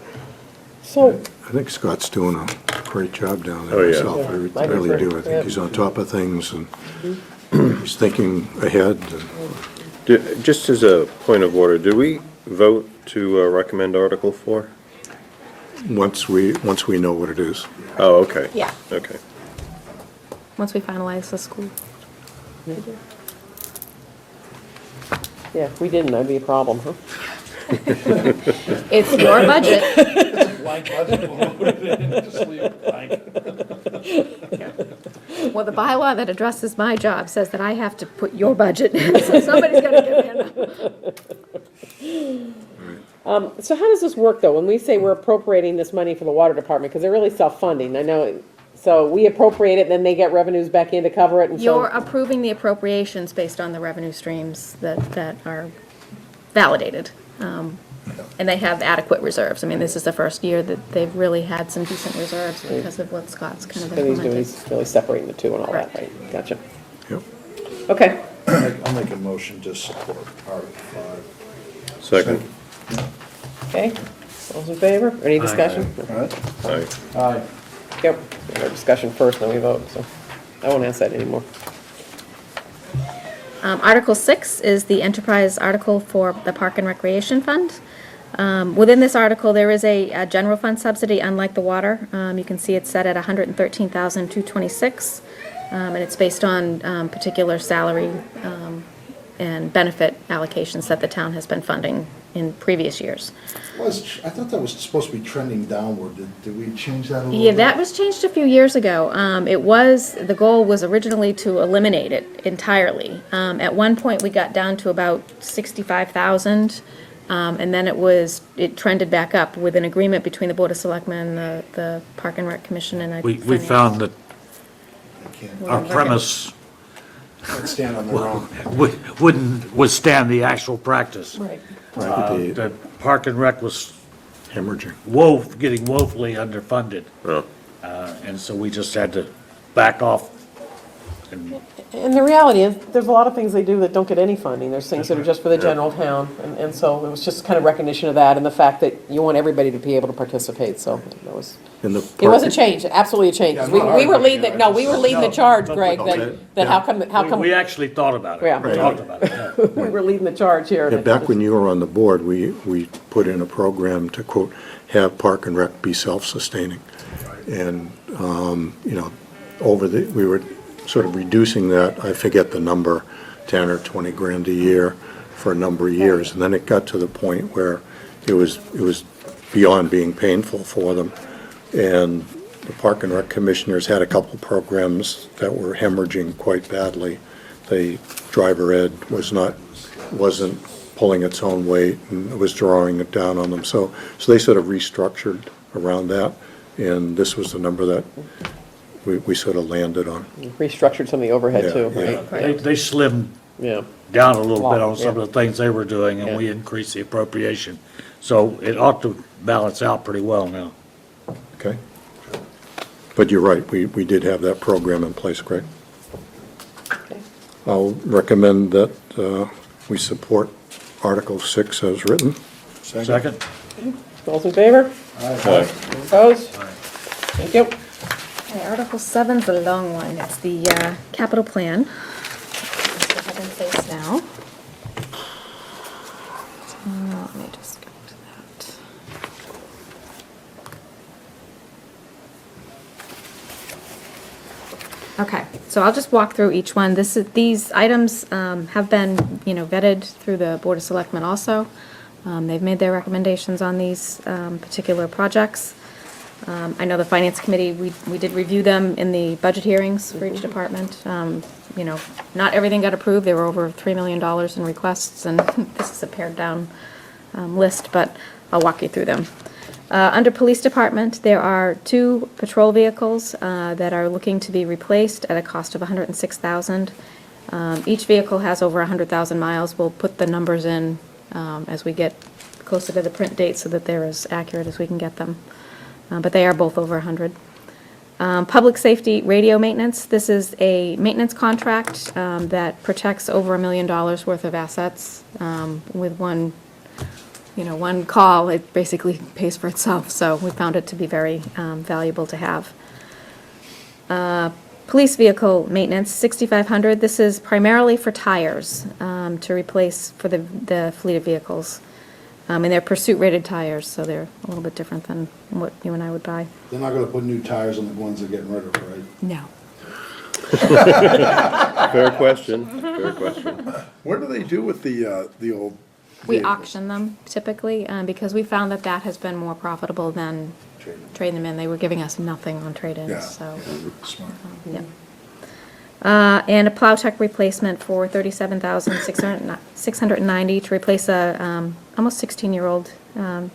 So, I think Scott's doing a great job down there Oh, yeah. himself. I I do really too. do. I Yep. think he's on top of things and he's thinking ahead. and- Just as a point of order, do we vote to recommend Article 4? Once we know what it is. Oh, okay. Yeah, Okay. once we finalize the school. yeah, if we didn't, that'd be a problem, huh? It's your budget. Well, the bylaw that addresses my job says that I have to put your budget, so somebody's got to give me a number. So how does this work, though, when we say we're appropriating this money for the water department, because they're really self-funding, I know, so we appropriate it, then they get revenues back in to cover it, and so. You're approving the appropriations based on the revenue streams that are validated. And they have adequate reserves. I mean, this is the first year that they've really had some decent reserves because of what Scott's kind of So he's doing, implemented. he's really separating the two and all that, Correct. right? Gotcha. Yep. Okay. I'll make a motion to support Article 5. Second? Okay. All's in favor? Any discussion? All right? Aye. Aye. Yep. Our discussion first, then we vote, so I won't ask that anymore. Article 6 is the enterprise article for the Park and Recreation Fund. Within this article, there is a general fund subsidy, unlike the water. You can see it's set at $113,226, and it's based on particular salary and benefit allocations that the town has been funding in previous years. I thought that was supposed to be trending downward. Did we change that a little bit? Yeah, that was changed a few years ago. The goal was originally to eliminate it entirely. At one point, we got down to about 65,000, and then it trended back up with an agreement between the Board of Selectmen, the Park and Rec Commission, and I. We found that I can't, our premise can't stand on their own. wouldn't withstand the actual practice. Right. Right, the The Park and Rec was hemorrhaging. getting woefully underfunded. Oh. And so we just had to back off. And the reality is, there's a lot of things they do that don't get any funding. There's things that are just for the general town, and so it was just kind of recognition of that, and the fact that you want everybody to be able to participate, so that was, And the it was a park- change, absolutely a change. Yeah, We no, we were I- leading, we were leading the charge, Greg, Okay. that how come, We actually thought about it. Yeah. We talked about it, yeah. we were leading the charge here. Yeah, back when you were on the board, we put in a program to quote, have Park and Rec be self-sustaining. And, we were sort of reducing that, I forget the number, 10 or 20 grand a year for a number of years. And then it got to the point where it was beyond being painful for them, And the Park and Rec Commissioners had a couple programs that were hemorrhaging quite badly. The driver ed wasn't pulling its own weight, and it was drawing it down on them. So they sort of restructured around that, and this was the number that we sort of landed on. Restructured some of the overhead Yeah, too, yeah. right? They slimmed Yeah. down a little bit on Yeah. some of the things they were doing, and we Yeah. increased the appropriation. So it ought to balance out pretty well now. Okay? But you're right, we did have that program in place, Greg. Okay. I'll recommend that we support Article 6 as written. Second? All's in favor? Aye. Opposed? Thank you. Okay, Article 7's a long one. It's the capital plan. We have in place now. Let me just go to that. Okay, so I'll just walk through each one. These items have been, vetted through the Board of Selectmen also. They've made their recommendations on these particular projects. I know the Finance Committee, we did review them in the budget hearings for each department. Not everything got approved. There were over $3 million in requests, and this is a pared-down list, but I'll walk you through them. Under Police Department, there are 2 patrol vehicles that are looking to be replaced at a cost of $106,000. Each vehicle has over 100,000 miles. We'll put the numbers in as we get closer to the print date so that they're as accurate as we can get them. But they are both over 100. Public Safety Radio Maintenance. This is a maintenance contract that protects over $1 million worth of assets with one call. It basically pays for itself, so we found it to be very valuable to have. Police vehicle maintenance, $6,500. This is primarily for tires to replace for the fleet of vehicles. And they're pursuit-rated tires, so they're a little bit different than what you and I would buy. They're not gonna put new tires on the ones they're getting rid of, right? No. Fair question, fair question. What do they do with the old We vehicles? auction them typically, because we found that has been more profitable than trading them in. They were giving us nothing on Yeah, trade-ins, so. smart. Yep. And a plow tech replacement for $37,690 to replace a almost 16-year-old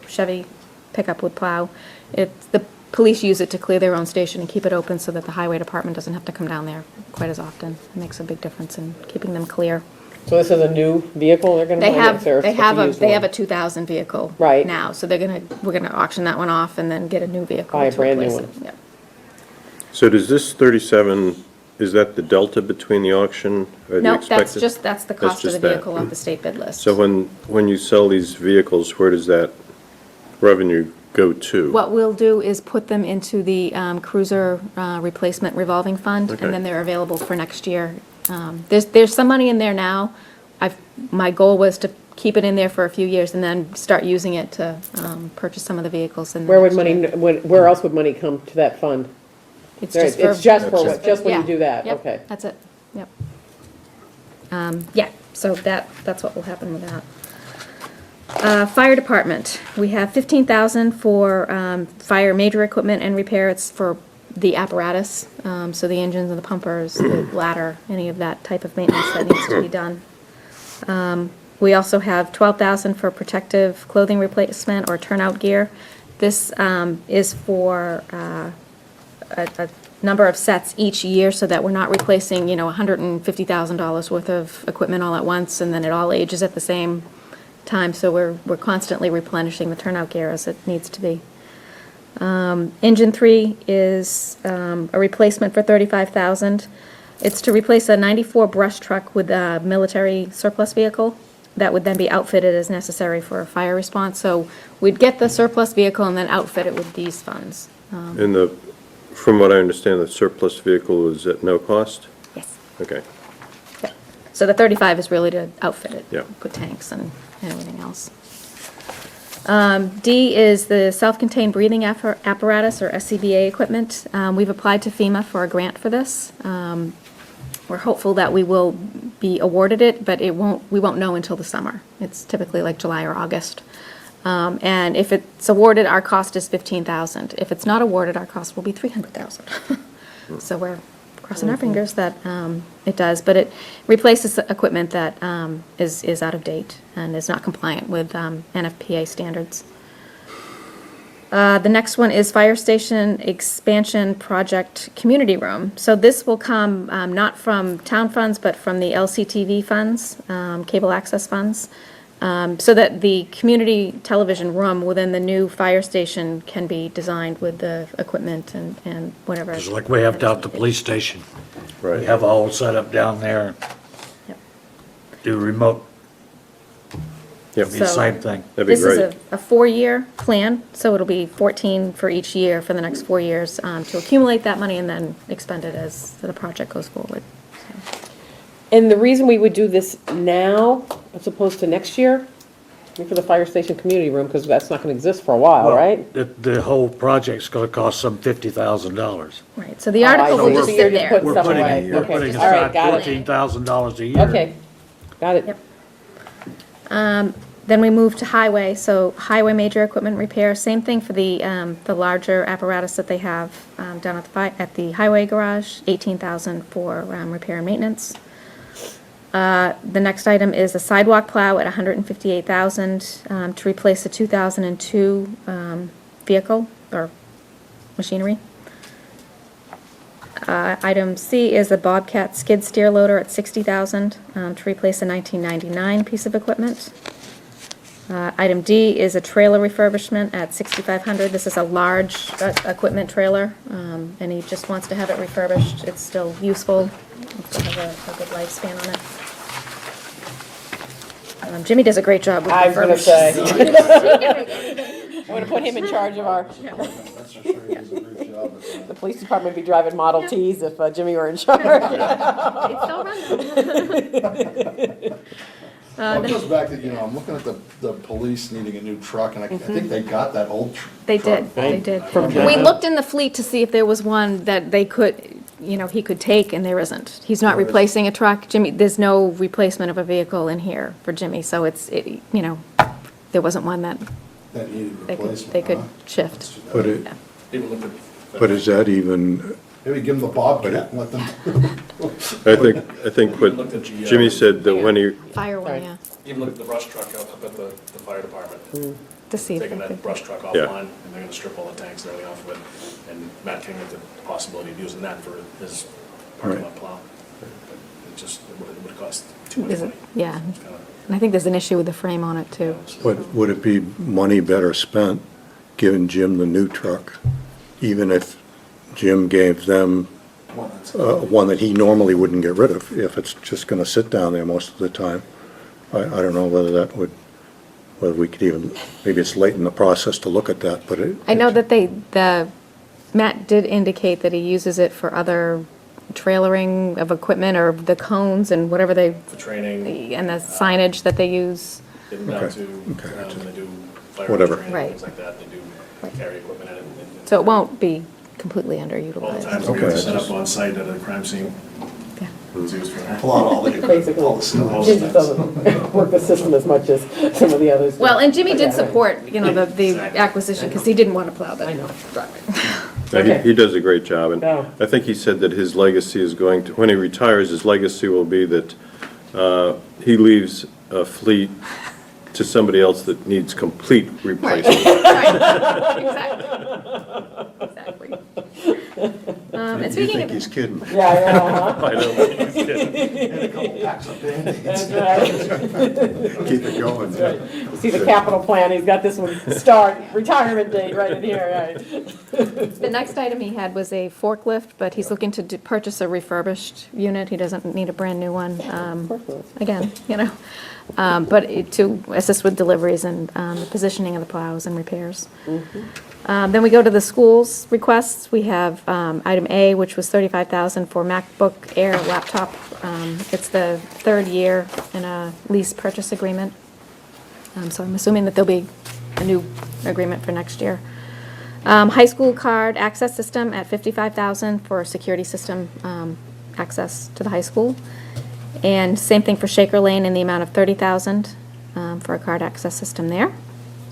Chevy pickup with plow. The police use it to clear their own station and keep it open so that the highway department doesn't have to come down there quite as often. It makes a big difference in keeping them clear. So this is a new vehicle they're gonna buy? They have, Or they it's have a, used they have a one? 2000 vehicle Right. now, so we're gonna auction that one off and then get a new vehicle Buy a to brand new replace it. one. Yep. So does this 37, is that the delta between the auction or the No, expected? that's the cost of just the that. vehicle off the state bid list. So when you sell these vehicles, where does that revenue go to? What we'll do is put them into the cruiser replacement revolving fund, Okay. and then they're available for next year. There's some money in there now. My goal was to keep it in there for a few years and then start using it to purchase some of the vehicles. in the Where would next money, year. where else would money come to that fund? It's There- just for. It's just for, That's just when you Yeah, do that, yep, okay. That's it, yep. Yeah, so that's what will happen with that. Fire department, we have 15,000 for fire major equipment and repair. It's for the apparatus, so the engines and the pumpers, the ladder, any of that type of maintenance that needs to be done. We also have 12,000 for protective clothing replacement or turnout gear. This is for a number of sets each year so that we're not replacing, $150,000 worth of equipment all at once and then it all ages at the same time. So we're constantly replenishing the turnout gear as it needs to be. Engine 3 is a replacement for $35,000. It's to replace a 94 brush truck with a military surplus vehicle that would then be outfitted as necessary for a fire response. So we'd get the surplus vehicle and then outfit it with these funds. And from what I understand, the surplus vehicle is at no cost? Yes. Okay. Yep. So the 35 is really to outfit it. Yeah. Put tanks and everything else. D is the self-contained breathing apparatus, or SCBA equipment. We've applied to FEMA for a grant for this. We're hopeful that we will be awarded it, but we won't know until the summer. It's typically like July or August. And if it's awarded, our cost is $15,000. If it's not awarded, our cost will be $300,000. So we're crossing our fingers that it does, but it replaces equipment that is out of date and is not compliant with NFPA standards. The next one is Fire Station Expansion Project Community Room. So this will come not from town funds, but from the LCTV funds, cable access funds, so that the community television room within the new fire station can be designed with the equipment and whatever. It's like we have down at the police station. We Right. have all set up down there, Yep. do remote, Yep. be the So- same thing. That'd be This is great. a 4-year plan, so it'll be 14 for each year for the next 4 years to accumulate that money and then expend it as the project goes forward. And the reason we would do this now as opposed to next year, for the fire station community room, because that's not gonna exist for a while, right? The whole project's gonna cost some $50,000. Right, so the Oh, I article see. will So just you're sit just there. putting We're stuff putting, away. we're Okay. putting All right, aside got it. $14,000 a year. Okay, got it. Yep. Then we move to highway, so highway major equipment repair, same thing for the larger apparatus that they have down at the highway garage, 18,000 for repair and maintenance. The next item is a sidewalk plow at 158,000 to replace the 2002 vehicle or machinery. Item C is a Bobcat skid steer loader at 60,000 to replace a 1999 piece of equipment. Item D is a trailer refurbishment at 6,500. This is a large equipment trailer, and he just wants to have it refurbished. It's still useful, it still has a good lifespan on it. Jimmy does a great job with I was gonna refurbishing. say. I'm gonna put him in charge of our, That's for sure, he does a great job at the police department would be driving Model Ts if Jimmy were in charge. It's still running. Well, it goes back to, I'm looking at the police needing a new truck, and I think they got that old truck. They did, they did. From We looked in the fleet to see if there was one that they could, he could take, and there isn't. He's not replacing a truck. Jimmy, there's no replacement of a vehicle in here for Jimmy, so there wasn't one that That needed they replacement, could huh? shift. But it, Yeah. but is that even, Maybe give them the Bobcat and let them. I think what Jimmy said, that when he, Fire one, yeah, Even look at the brush truck up at the fire department. to see if Taking they that could. brush truck Yeah. offline, and they're gonna strip all the tanks and everything off of it. And Matt came with the possibility of using that for his parking lot plow. But it would cost too much Is it- money. Yeah, It's kinda- and I think there's an issue with the frame on it, too. but would it be money better spent giving Jim the new truck, even if Jim gave them one that he normally wouldn't get rid of, if it's just gonna sit down there most of the time? I don't know whether we could even, maybe it's late in the process to look at that, but it. I know that Matt did indicate that he uses it for other trailering of equipment or the cones and whatever For training, and the signage that they use. getting down Okay. to, when they do fire Whatever. training, Right. things like that, they do carry equipment in it. and- So it won't be completely All the underutilized. times we Okay. have set up on site at a crime scene, Yeah. it's used for that. Pull out all the, Basically. all the stuff. Jimmy doesn't work the system as much as some of the others. do. Well, and Jimmy Yeah, did right. support, the acquisition, because he didn't want to plow that. I know. Yeah, he does a great job, and Yeah. I think he said that his legacy is going to, when he retires, his legacy will be that he leaves a fleet to somebody else that needs complete replacement. Right, exactly. And You speaking think of, he's kidding? Yeah, uh-huh. I know, he's kidding. And a couple packs of Band-Aids. That's right. Keep it going. You see the capital plan, he's got this one, start, retirement date right in here, right? the next item he had was a forklift, but he's looking to purchase a refurbished unit. He doesn't need a brand-new one, again, but to assist with deliveries and the positioning of the plows and repairs. Then we go to the schools requests. We have item A, which was $35,000 for MacBook Air laptop. It's the third year in a lease purchase agreement. So I'm assuming that there'll be a new agreement for next year. High school card access system at $55,000 for security system access to the high school. And same thing for Shaker Lane in the amount of $30,000 for a card access system there.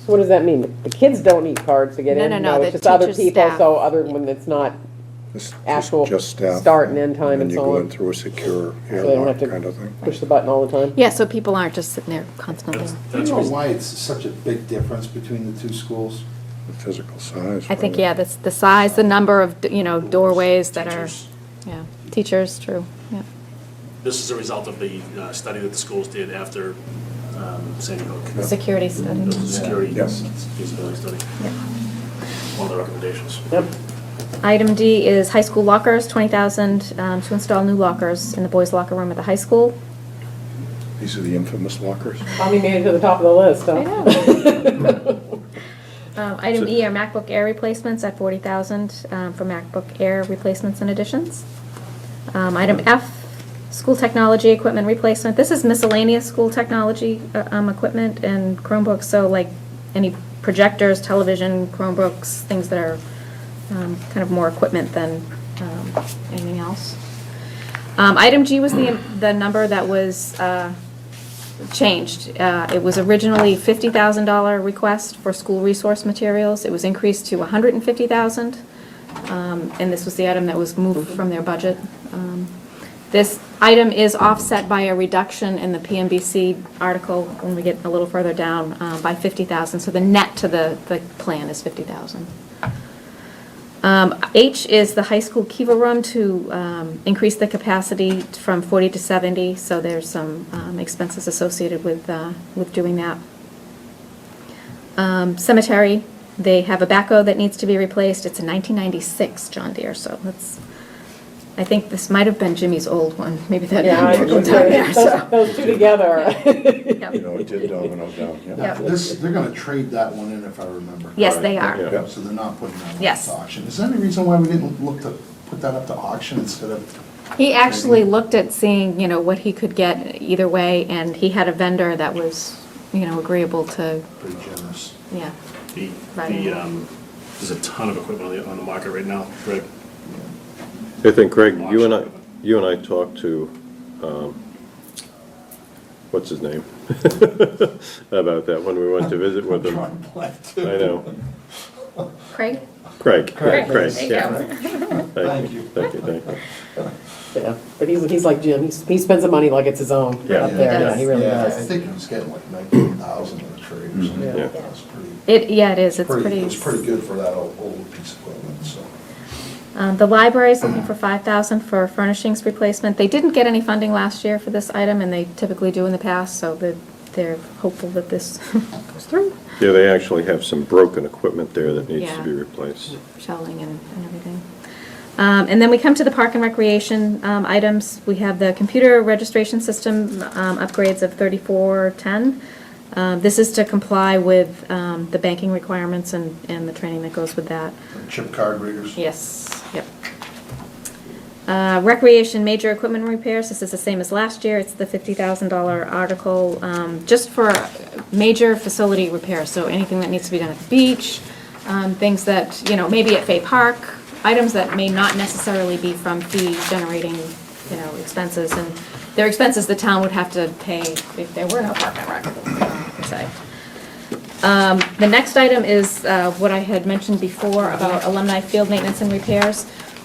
So what does that mean? The kids don't need cards to get No, in? no, no, It's the just other teachers, people, staff. so other, when it's not Just- actual just staff. start and end time and you so go on. in through a secure So they don't have airlock to kind of thing. push the button all the time? Yeah, so people aren't just sitting there constantly. Do you know why it's such a big difference between the two schools? The physical size. I think, probably. yeah, that's the size, the number of, doorways that are, Teachers. yeah, teachers, true, yeah. This is a result of the study that the schools did after Sandy Hook. Security study. It was a security Yes. feasibility study, Yeah. one of the recommendations. Yep. Item D is high school lockers, 20,000 to install new lockers in the boys' locker room at the high school. These are the infamous lockers. Tommy made it to the top of the list, huh? Item E are MacBook Air replacements at 40,000 for MacBook Air replacements and additions. Item F, school technology equipment replacement. This is miscellaneous school technology equipment and Chromebooks, so like any projectors, television, Chromebooks, things that are kind of more equipment than anything else. Item G was the number that was changed. It was originally $50,000 request for school resource materials. It was increased to $150,000, and this was the item that was moved from their budget. This item is offset by a reduction in the PMBC article when we get a little further down by $50,000, so the net to the plan is $50,000. H is the high school Kiva room to increase the capacity from 40 to 70, so there's some expenses associated with doing that. Cemetery, they have a backhoe that needs to be replaced. It's a 1996 John Deere, so that's, I think this might have been Jimmy's old one, maybe that. Yeah, I was down there, so. those two together. Yep. You know, it did domino down, yeah. Yep. They're gonna trade that one in, if I remember. Yes, they are. Yeah. So they're not putting that one Yes. to auction. Is there any reason why we didn't look to put that up to auction instead of, He actually looked at seeing, what he could get either way, and he had a vendor that was, agreeable to, pretty generous? yeah. There's a ton of equipment on the market right now, Greg. I think, Greg, you and I talked to, what's his name? About that when we went to visit with him. Trying to blank too. I know. Craig? Craig, Craig. Craig, There you yeah. go. Thank you, thank you, thank you. Yeah, but he's like Jim, he spends the money like it's his own. Yeah. Up there. Yeah, he really Yeah, I does. think he was getting like 19,000 in the trade or something. Yeah. That's pretty, It is, it's it pretty. was pretty good for that old piece of equipment, so. The library's looking for $5,000 for furnishings replacement. They didn't get any funding last year for this item, and they typically do in the past, so they're hopeful that this goes through. Yeah, they actually have some broken equipment there that needs to Yeah. be replaced. Shelving and everything. And then we come to the park and recreation items. We have the computer registration system upgrades of $3410. This is to comply with the banking requirements and the training that goes with that. Chip card readers. Yes, yep. Recreation major equipment repairs, this is the same as last year, it's the $50,000 article, just for major facility repairs, so anything that needs to be done at the beach, things that, maybe at Fay Park, items that may not necessarily be from fee generating, expenses, and they're expenses the town would have to pay if there were no park and rec, per se. The next item is what I had mentioned before about alumni field maintenance and repairs.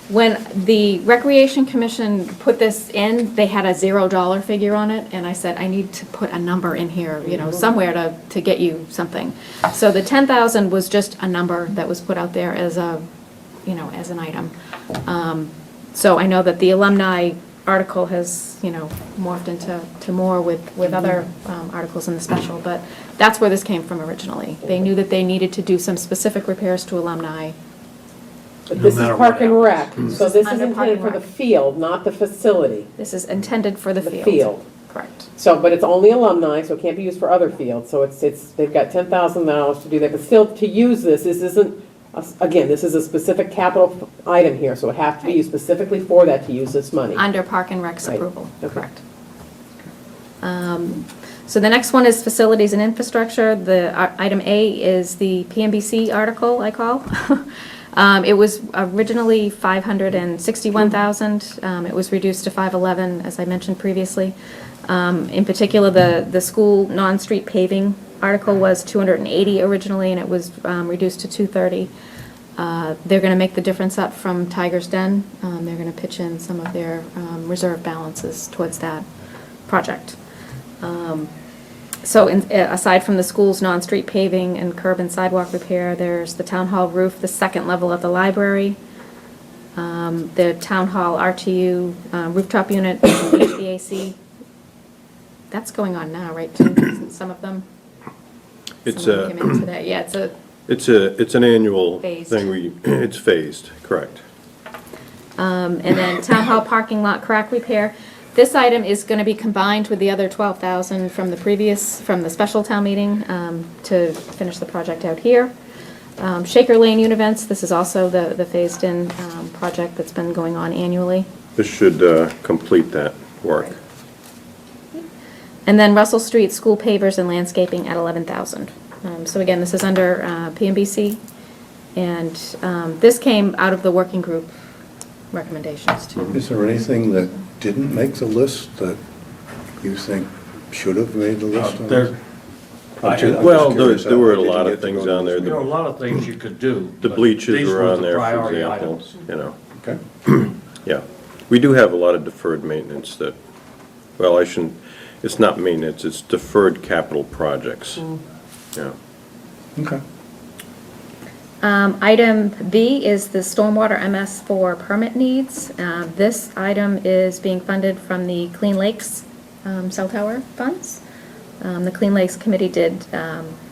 When the Recreation Commission put this in, they had a $0 figure on it, and I said, I need to put a number in here, somewhere to get you something. So the 10,000 was just a number that was put out there as a, as an item. So I know that the alumni article has, morphed into more with other articles in the special, but that's where this came from originally. They knew that they needed to do some specific repairs to alumni. But this is matter park what and rec, happens. so this is Under park intended and for the rec. field, not the facility. This is intended for the The field. field. Correct. So, but it's only alumni, so it can't be used for other fields, so they've got $10,000 to do that, but still, to use this isn't, again, this is a specific capital item here, so it has to be used specifically for that to use this money. Under Park and Rec's Right. approval, Okay. correct. So the next one is facilities and infrastructure. The item A is the PMBC article, I call. It was originally $561,000. It was reduced to $511, as I mentioned previously. In particular, the school non-street paving article was 280 originally, and it was reduced to 230. They're going to make the difference up from Tiger's Den. They're going to pitch in some of their reserve balances towards that project. So aside from the school's non-street paving and curb and sidewalk repair, there's the town hall roof, the second level of the library, the town hall RTU rooftop unit, HVAC. That's going on now, right, too? Some of them? It's Some of them came in today. Yeah, it's an annual Phased. thing, it's phased, correct. and then town hall parking lot crack repair. This item is going to be combined with the other 12,000 from the special town meeting to finish the project out here. Shaker Lane Univents, this is also the phased-in project that's been going on annually. This should complete that work. And then Russell Street School pavers and landscaping at 11,000. So again, this is under PMBC, and this came out of the working group recommendations too. Is there anything that didn't make the list that you think should have made the list? on There, this? I'm just Well, curious there were a how we lot didn't of get to things go to on there. this there are a lot of things you could do. The but bleachers these were on the there, for priority example, items. you know. Okay. Yeah, we do have a lot of deferred maintenance that, well, I shouldn't, it's not maintenance, it's deferred capital projects. Yeah. Okay. Item B is the stormwater MS4 permit needs. This item is being funded from the Clean Lakes cell tower funds. The Clean Lakes Committee did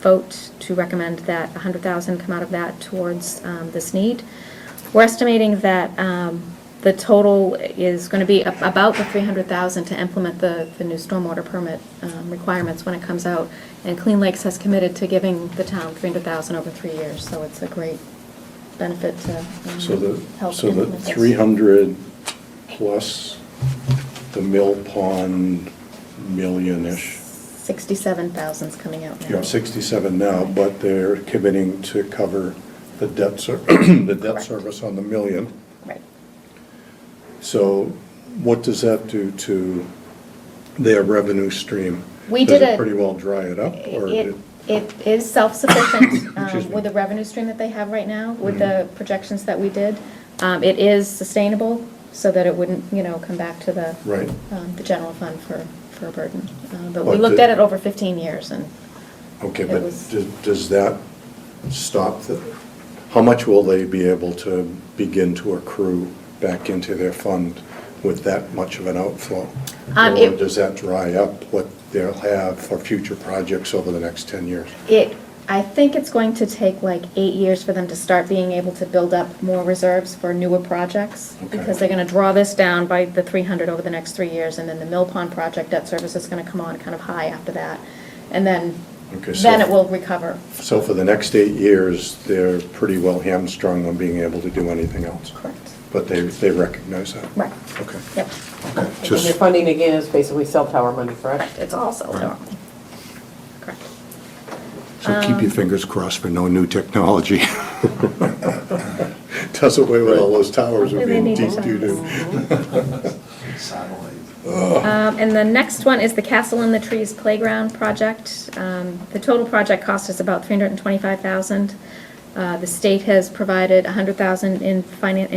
vote to recommend that 100,000 come out of that towards this need. We're estimating that the total is going to be about the 300,000 to implement the new stormwater permit requirements when it comes out. And Clean Lakes has committed to giving the town 300,000 over 3 years, so it's a great benefit to help So the implement this. 300 plus the Mill Pond million-ish, 67,000's coming out now. you know, 67 now, but they're committing to cover the the debt Correct. service on the million. Right. So what does that do to their revenue stream? We Does did it a- pretty well dry it up, or It is self-sufficient Excuse me. with the revenue stream that they have right now, with the projections that we did. It is sustainable, so that it wouldn't, come back to right? the general fund for a burden. But But we looked the- at it over 15 years, and Okay, It but was- does that stop how much will they be able to begin to accrue back into their fund with that much of an outflow? Or It- does that dry up what they'll have for future projects over the next 10 years? I think it's going to take like 8 years for them to start being able to build up more reserves for newer projects. Okay. Because they're gonna draw this down by the 300 over the next 3 years, and then the Mill Pond project debt service is gonna come on kind of high after that. And then Okay, so- it will recover. So for the next 8 years, they're pretty well hamstrung on being able to do anything else? Correct. But they recognize that? Right. Okay. Yep. Okay. And your Just, funding again is basically cell tower money, correct? It's all cell tower. Correct. so keep your fingers crossed for no new technology. Does away with all those towers we're Hopefully they being need deep to- doo-doo. Satellite. And the next one is the Castle in the Trees Playground project. The total project cost is about $325,000. The state has provided $100,000 in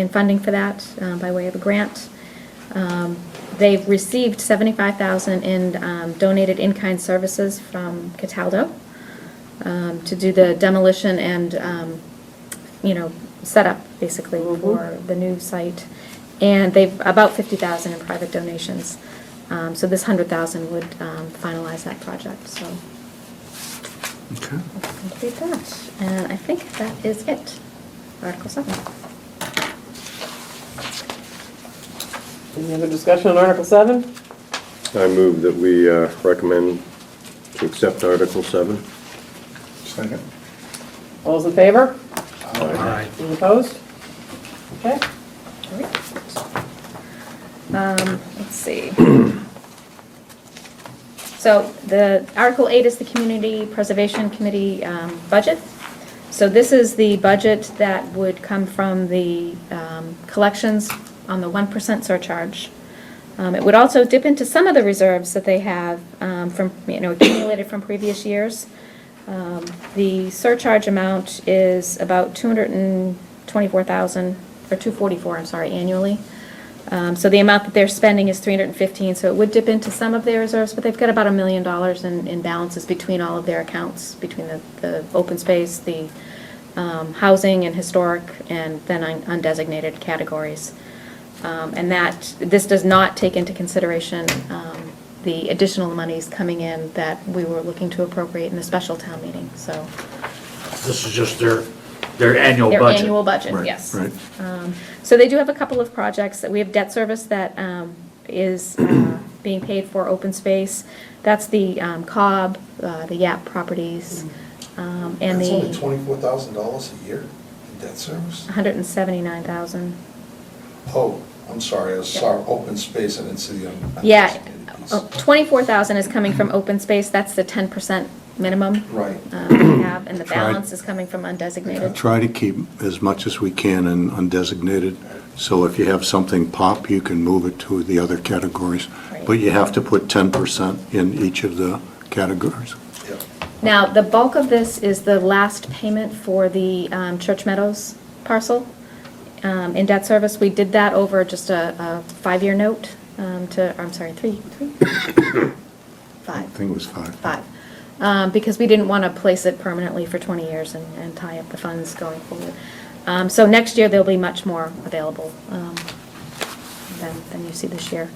funding for that by way of a grant. They've received $75,000 in donated in-kind services from Cataldo to do the demolition and, setup, basically, for the new site. And they've about $50,000 in private donations. So this $100,000 would finalize that project, so Okay. let's complete that. And I think that is it. Article 7. Any other discussion on Article 7? I move that we recommend to accept Article 7. Second. All those in favor? Aye. Any opposed? Okay. Let's see. So the Article 8 is the Community Preservation Committee budget. So this is the budget that would come from the collections on the 1% surcharge. It would also dip into some of the reserves that they have from, accumulated from previous years. The surcharge amount is about 224,000, or 244, I'm sorry, annually. So the amount that they're spending is 315, so it would dip into some of their reserves, but they've got about $1 million in balances between all of their accounts, between the open space, the housing and historic, and then undesignated categories. And this does not take into consideration the additional monies coming in that we were looking to appropriate in the special town meeting, so. This is just their annual budget. Their annual budget, Right, yes. right. So they do have a couple of projects. We have debt service that is being paid for open space. That's the Cobb, the Yap properties, and That's only the $24,000 a year in debt service? 179,000. Oh, I'm sorry, I saw open space, I didn't see the Yeah, undesignated piece. 24,000 is coming from open space. That's the 10% minimum Right. we have, and the Tried. balance is coming from undesignated. Try to keep as much as we can in undesignated, so if you have something pop, you can move it to the other categories. Right. But you have to put 10% in each of the categories. Yep. Now, the bulk of this is the last payment for the Church Meadows parcel in debt service. We did that over just a 5-year note I'm sorry, three? I Five. think it was 5. Because we didn't want to place it permanently for 20 years and tie up the funds going forward. So next year, there'll be much more available than you see this year.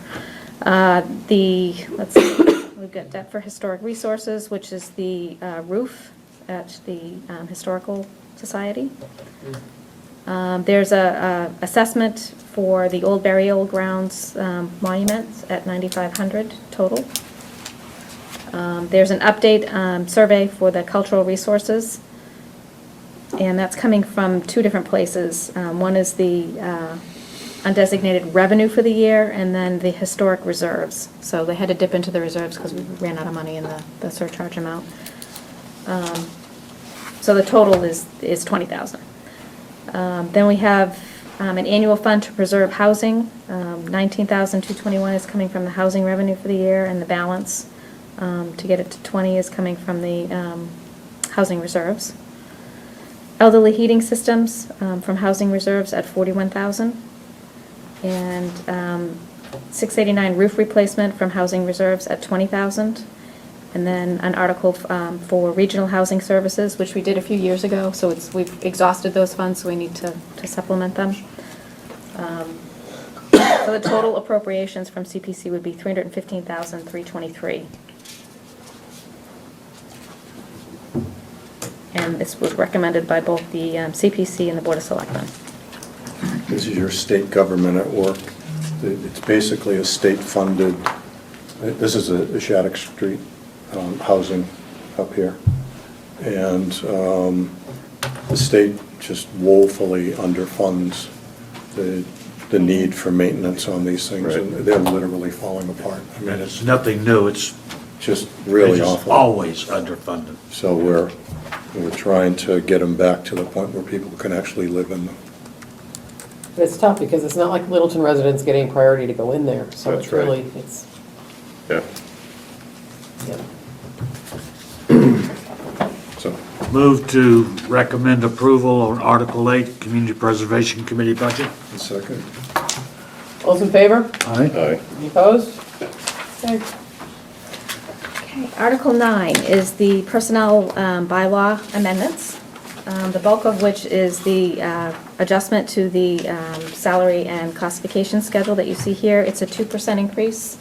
Let's see, we've got debt for historic resources, which is the roof at the Historical Society. There's a assessment for the old burial grounds monuments at $9,500 total. There's an update survey for the cultural resources, and that's coming from 2 different places. One is the undesignated revenue for the year, and then the historic reserves. So they had to dip into the reserves because we ran out of money in the surcharge amount. So the total is $20,000. Then we have an annual fund to preserve housing. $19,221 is coming from the housing revenue for the year, and the balance to get it to 20 is coming from the housing reserves. Elderly heating systems from housing reserves at $41,000, and 689 roof replacement from housing reserves at $20,000, and then an article for regional housing services, which we did a few years ago, so we've exhausted those funds, so we need to supplement them. So the total appropriations from CPC would be $315,323. And this was recommended by both the CPC and the Board of Selectmen. This is your state government at work. It's basically a state-funded, this is a Shattuck Street housing up here. And the state just woefully underfunds the need for maintenance on these things. Right. And they're literally falling apart. I mean, And it's it's nothing new, it's just really just awful. always underfunded. So we're trying to get them back to the point where people can actually live in them. But it's tough because it's not like Littleton residents getting priority to go in there, so That's it's right. really, it's, Yeah. yeah. So, Move to recommend approval on Article 8, Community Preservation Committee budget. a second. All those in favor? Aye. Aye. Any opposed? Okay. Okay, Article 9 is the personnel bylaw amendments, the bulk of which is the adjustment to the salary and classification schedule that you see here. It's a 2% increase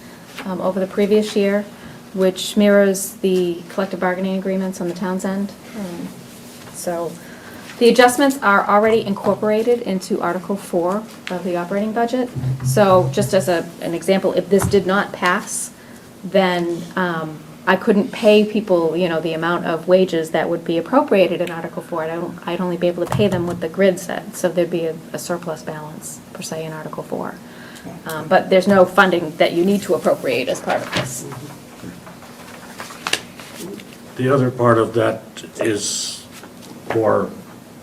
over the previous year, which mirrors the collective bargaining agreements on the town's end. So the adjustments are already incorporated into Article 4 of the operating budget. So just as an example, if this did not pass, then I couldn't pay people, the amount of wages that would be appropriated in Article 4. I'd only be able to pay them what the grid said, so there'd be a surplus balance, per se, in Article 4. But there's no funding that you need to appropriate as part of this. The other part of that is for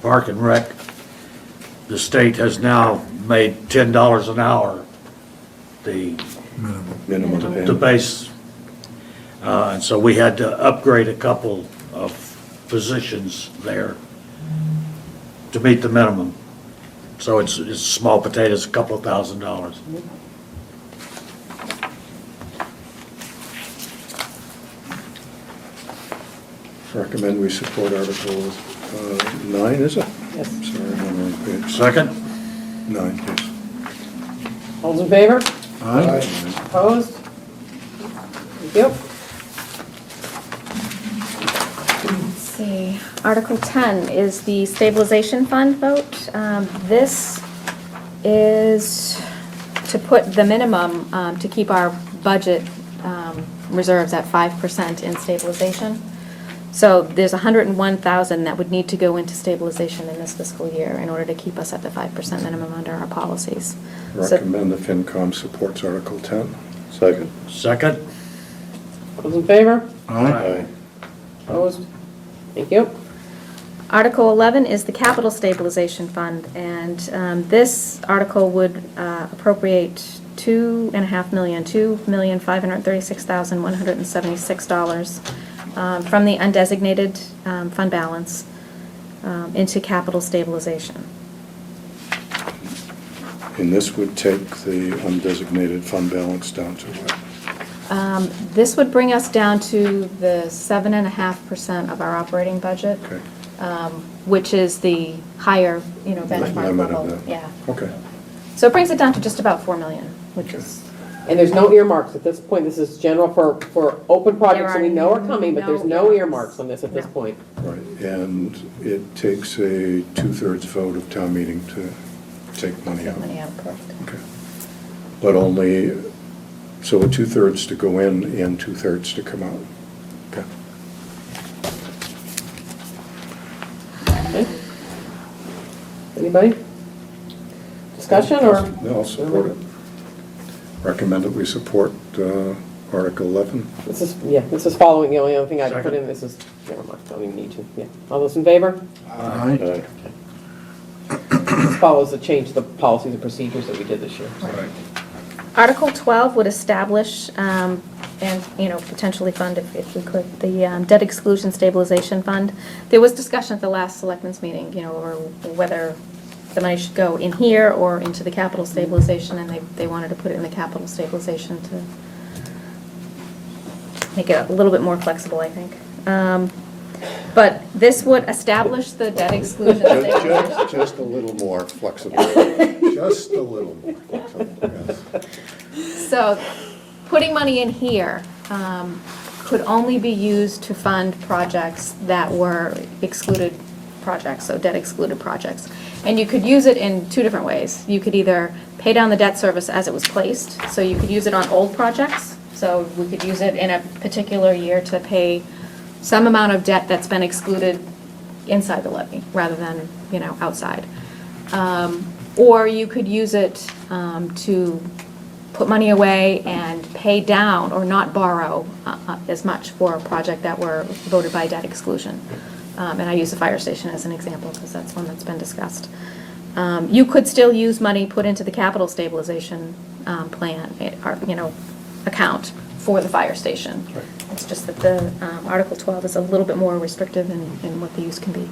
Park and Rec. The state has now made $10 an hour the Minimum the payment. base. And so we had to upgrade a couple of physicians there to meet the minimum. So it's small potatoes, a couple of $1,000s. Recommend we support Article 9, is it? Yes. Sorry, I'm on the wrong page. Second? 9, yes. All those in favor? Aye. Opposed? Thank you. Let's see, Article 10 is the stabilization fund vote. This is to put the minimum, to keep our budget reserves at 5% in stabilization. So there's 101,000 that would need to go into stabilization in this fiscal year in order to keep us at the 5% minimum under our policies. So- Recommend the FinCom supports Article 10. Second. Second? All those in favor? Aye. Opposed? Thank you. Article 11 is the capital stabilization fund, and this article would appropriate $2,536,176 from the undesignated fund balance into capital stabilization. And this would take the undesignated fund balance down to what? This would bring us down to the 7.5% of our operating budget, Okay. which is the higher, benchmark Limit of level. that. Yeah. Okay. So it brings it down to just about 4 million, which is, And there's no earmarks at this point. This is general for open projects that we know are coming, but there's no earmarks on this at this No. point. Right, and it takes a 2/3 vote of town meeting to take money out. money out, correct. Okay. But only, so a 2/3 to go in and 2/3 to come out. Okay. Okay. Anybody? Discussion or? No, I'll support it. Recommend that we support Article 11. This is following, the only other thing I put in, this is, never mind, don't even need to, yeah. All those in favor? Aye. This follows the change to the policies and procedures that we did this year. Article 12 would establish and, potentially fund, if we could, the debt exclusion stabilization fund. There was discussion at the last selectmen's meeting, over whether the money should go in here or into the capital stabilization, and they wanted to put it in the capital stabilization to make it a little bit more flexible, I think. But this would establish the debt exclusion stabilization. Just a little more flexible. Just a little more flexible, yes. So, putting money in here could only be used to fund projects that were excluded projects, so debt excluded projects. And you could use it in two different ways. You could either pay down the debt service as it was placed, so you could use it on old projects. So we could use it in a particular year to pay some amount of debt that's been excluded inside the levy, rather than, outside. Or you could use it to put money away and pay down or not borrow as much for a project that were voted by debt exclusion. And I use the fire station as an example because that's one that's been discussed. You could still use money put into the capital stabilization plan, account for the fire station. Right. It's just that the Article 12 is a little bit more restrictive in what the use can be.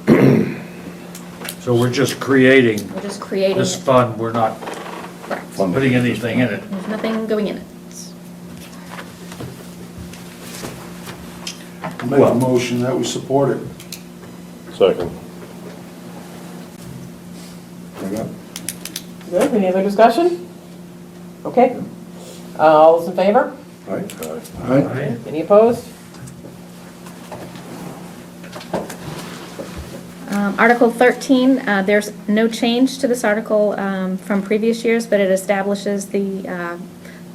So we're just creating We're just creating this it. fund, we're not Correct. putting anything in it. There's nothing going in it. Make a motion that we support it. Second. Good, any other discussion? Okay. All those in favor? Right? Aye. Any opposed? Article 13, there's no change to this article from previous years, but it establishes the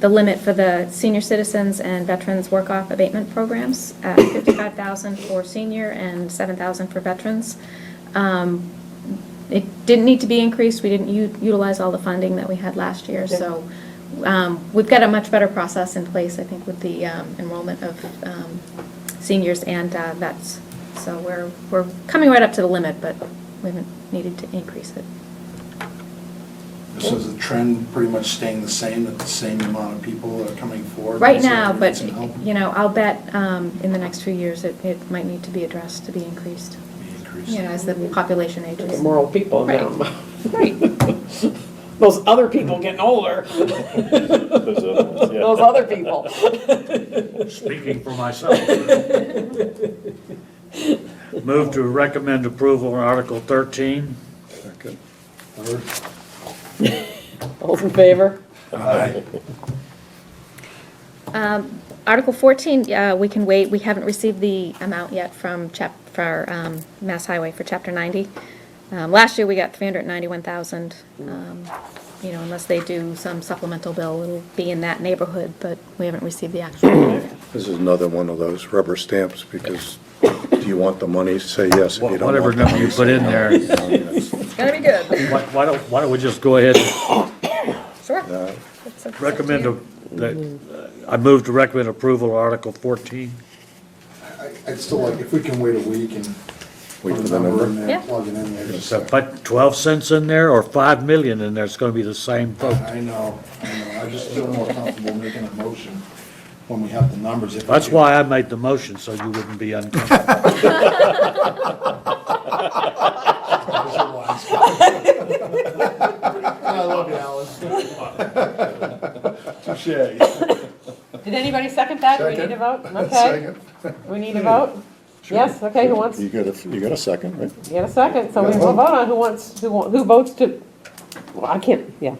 limit for the senior citizens and veterans work-off abatement programs at $55,000 for senior and $7,000 for veterans. It didn't need to be increased. We didn't utilize all the funding that we had last year, so we've got a much better process in place, I think, with the enrollment of seniors and vets. So we're coming right up to the limit, but we haven't needed to increase it. So is the trend pretty much staying the same, that the same amount of people are coming forward? Right and saying now, they but, need some help? you know, I'll bet in the next few years it might need to be addressed, to be increased, Be increased. you know, as the population ages. Get more old people Right. now. Right. Those other people getting older, Those other ones, yeah. those other people. Speaking for myself. Move to recommend approval on Article 13. Second. Those in favor? Aye. Article 14, we can wait, we haven't received the amount yet from Mass Highway for Chapter 90. Last year, we got 391,000. You know, unless they do some supplemental bill, it'll be in that neighborhood, but we haven't received the actual amount yet. This is another one of those rubber stamps, because do you want the money, say yes. If you don't Whatever want the number you money, put say in no. there. It's gonna be good. Why don't we just go ahead and Sure. No. It's up to recommend, you. I move to recommend approval of Article 14. I'd still like, if we can wait a week and Wait put for a the number in number. there, Yeah. plug it in there. just- So put 12 cents in there or 5 million in there, it's gonna be the same vote. I know. I just feel more comfortable making a motion when we have the numbers. If we That's can- why I made the motion, so you wouldn't be uncomfortable. I love you, Alice. Touche. Did anybody second that? Do we need a vote? Okay. Second. We need a vote? Yes, okay, who wants, You got a second, right? you got a second, so we will vote on who votes to, well, I can't, yeah.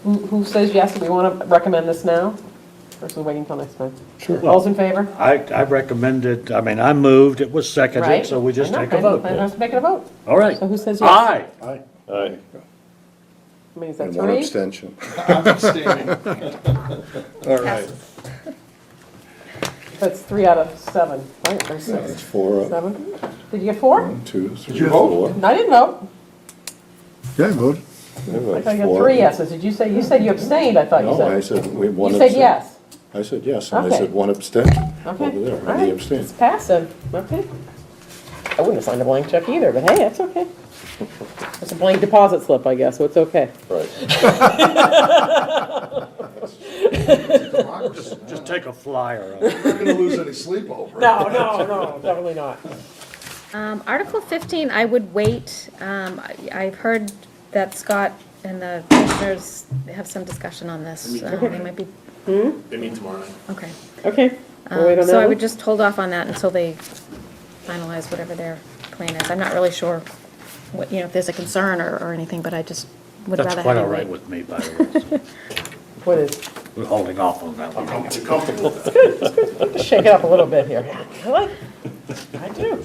Who says yes, we want to recommend this now? Versus waiting till next time? Sure. All's in favor? I recommended, I moved, it was seconded, Right? so we just I know, take a I know, vote. I was making a vote. All right. So who says yes? Aye. Aye. Aye. I mean, is that And one three? abstention. I'm abstaining. All right. That's 3 out of 7, right? Or It's 6, 4, 7? Did you get 4? 1, 2, 3, you vote? 4. No, I didn't vote. Yeah, I voted. I thought you got Four. 3 yeses. Did you say, you said you abstained, I thought you No, I said. said, one You said abstention. yes. I said yes, and I Okay. said one abstention Okay. over there, All and right. he abstained. It's passive, okay. I wouldn't have signed a blank check either, but hey, that's okay. It's a blank deposit slip, I guess, so it's okay. Right. Just take a flyer. We're not gonna lose any sleep over it. No, definitely not. Article 15, I would wait. I've heard that Scott and the commissioners have some discussion on this. They might be, They meet tomorrow night. okay. Okay, we'll wait on So that I one. would just hold off on that until they finalize whatever their plan is. I'm not really sure what, you know, if there's a concern or anything, but I just would rather That's have quite you all right wait. with me, by the way. What is, We're holding off on that one. I'm comfortable with that. just shake it up a little bit here. I like, I do,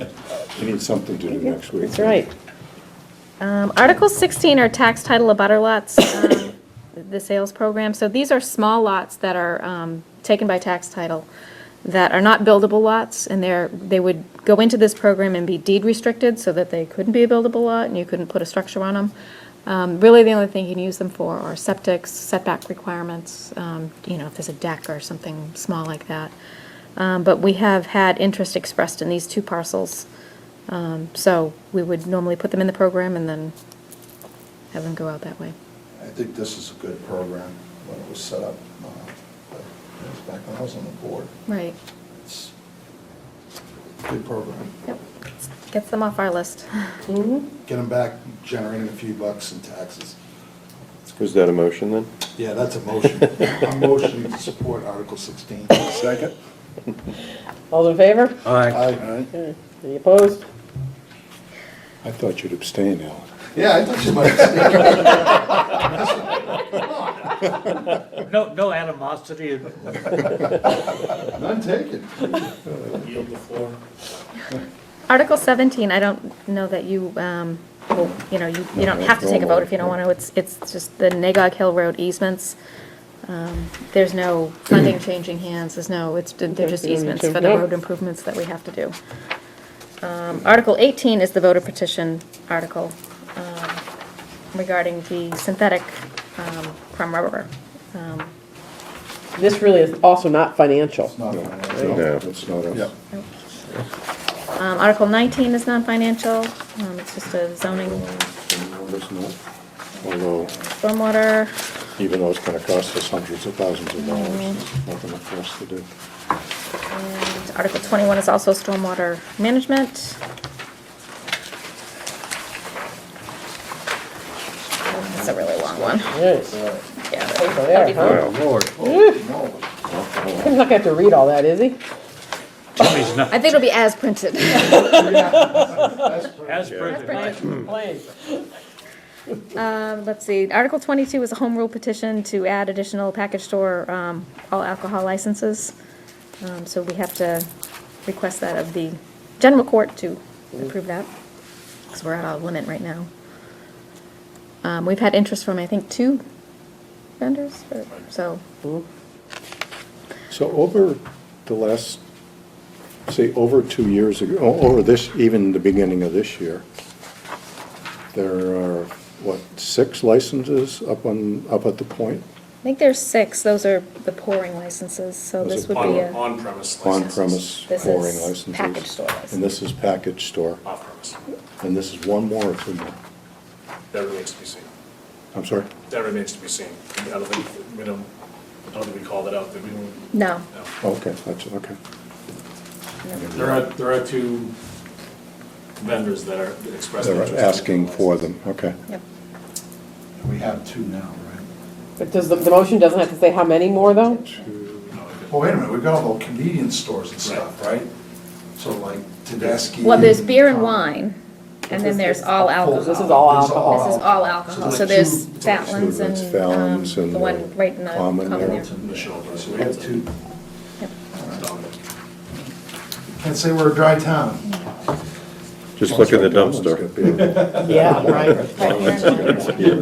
You need something to do next week. that's right. Article 16 are tax title abutter lots, the sales program. So these are small lots that are taken by tax title that are not buildable lots, and they would go into this program and be deed restricted so that they couldn't be a buildable lot and you couldn't put a structure on them. Really, the only thing you can use them for are septics, setback requirements, you know, if there's a deck or something small like that. But we have had interest expressed in these 2 parcels. So we would normally put them in the program and then have them go out that way. I think this is a good program when it was set up. But it was back when I was on the board. Right. It's a good program. Yep. Gets them off our list. Get them back, generating a few bucks in taxes. Was that a motion then? Yeah, that's a motion. A motion to support Article 16. Second. All in favor? Aye. Aye. Okay. Any opposed? I thought you'd abstain, Alan. Yeah, I thought you might say. No animosity. None taken. Yield the floor. Article 17, I don't know that you, will, you know, you don't have to take a vote if you don't want to. It's just the Nagog Hill Road easements. There's no funding changing hands, they're just you don't need easements to. for the Yep. road improvements that we have to do. Article 18 is the voter petition article regarding the synthetic crumb rubber. This really is also not financial. Not No, financial. No. it's not us. Yep. Article 19 is non-financial, it's just a zoning. No, it's not. Although, Stormwater, even though it's gonna cost us hundreds of thousands of dollars, it's nothing for us to do. and Article 21 is also stormwater management. That's a really long one. Yes. Yeah, Paper that'd be there, fun. Oh, Lord. Tim's not gonna have to read all that, is he? Timmy's not, I think it'll be as printed. as printed. Please. Let's see, Article 22 is a home rule petition to add additional package store all alcohol licenses. So we have to request that of the general court to approve that, because we're at our limit right now. We've had interest from, I think, 2 vendors, so, So over the last, say, over 2 years ago, over this, even the beginning of this year, there are, what, 6 licenses up at the point? I think there's 6, those are the pouring licenses, so Those this are would be a On-premise licenses. On-premise This pouring is licenses. package store license. And this is package store. Off-premise. And this is one more or 2 more? That remains to be seen. I'm sorry? That remains to be seen. I don't think, I don't think we called it out, did we? No. No. Oh, okay, that's, okay. There are 2 vendors that are expressed interest. They're asking for them, okay. Yep. We have 2 now, right? But does the motion doesn't have to say how many more, though? Well, wait a minute, we've got all the convenience stores and stuff, right? So like Tedeschi. Well, there's beer and wine, and then there's all alcohol. This is all There's alcohol. This is all alcohol, so there's Fatlin's It's Fallon's and and the one right in the Common common there. there. Michelle, So we have 2. Yep. Can't say we're a dry town. Just look at the dumpster. Yeah, right. Right here.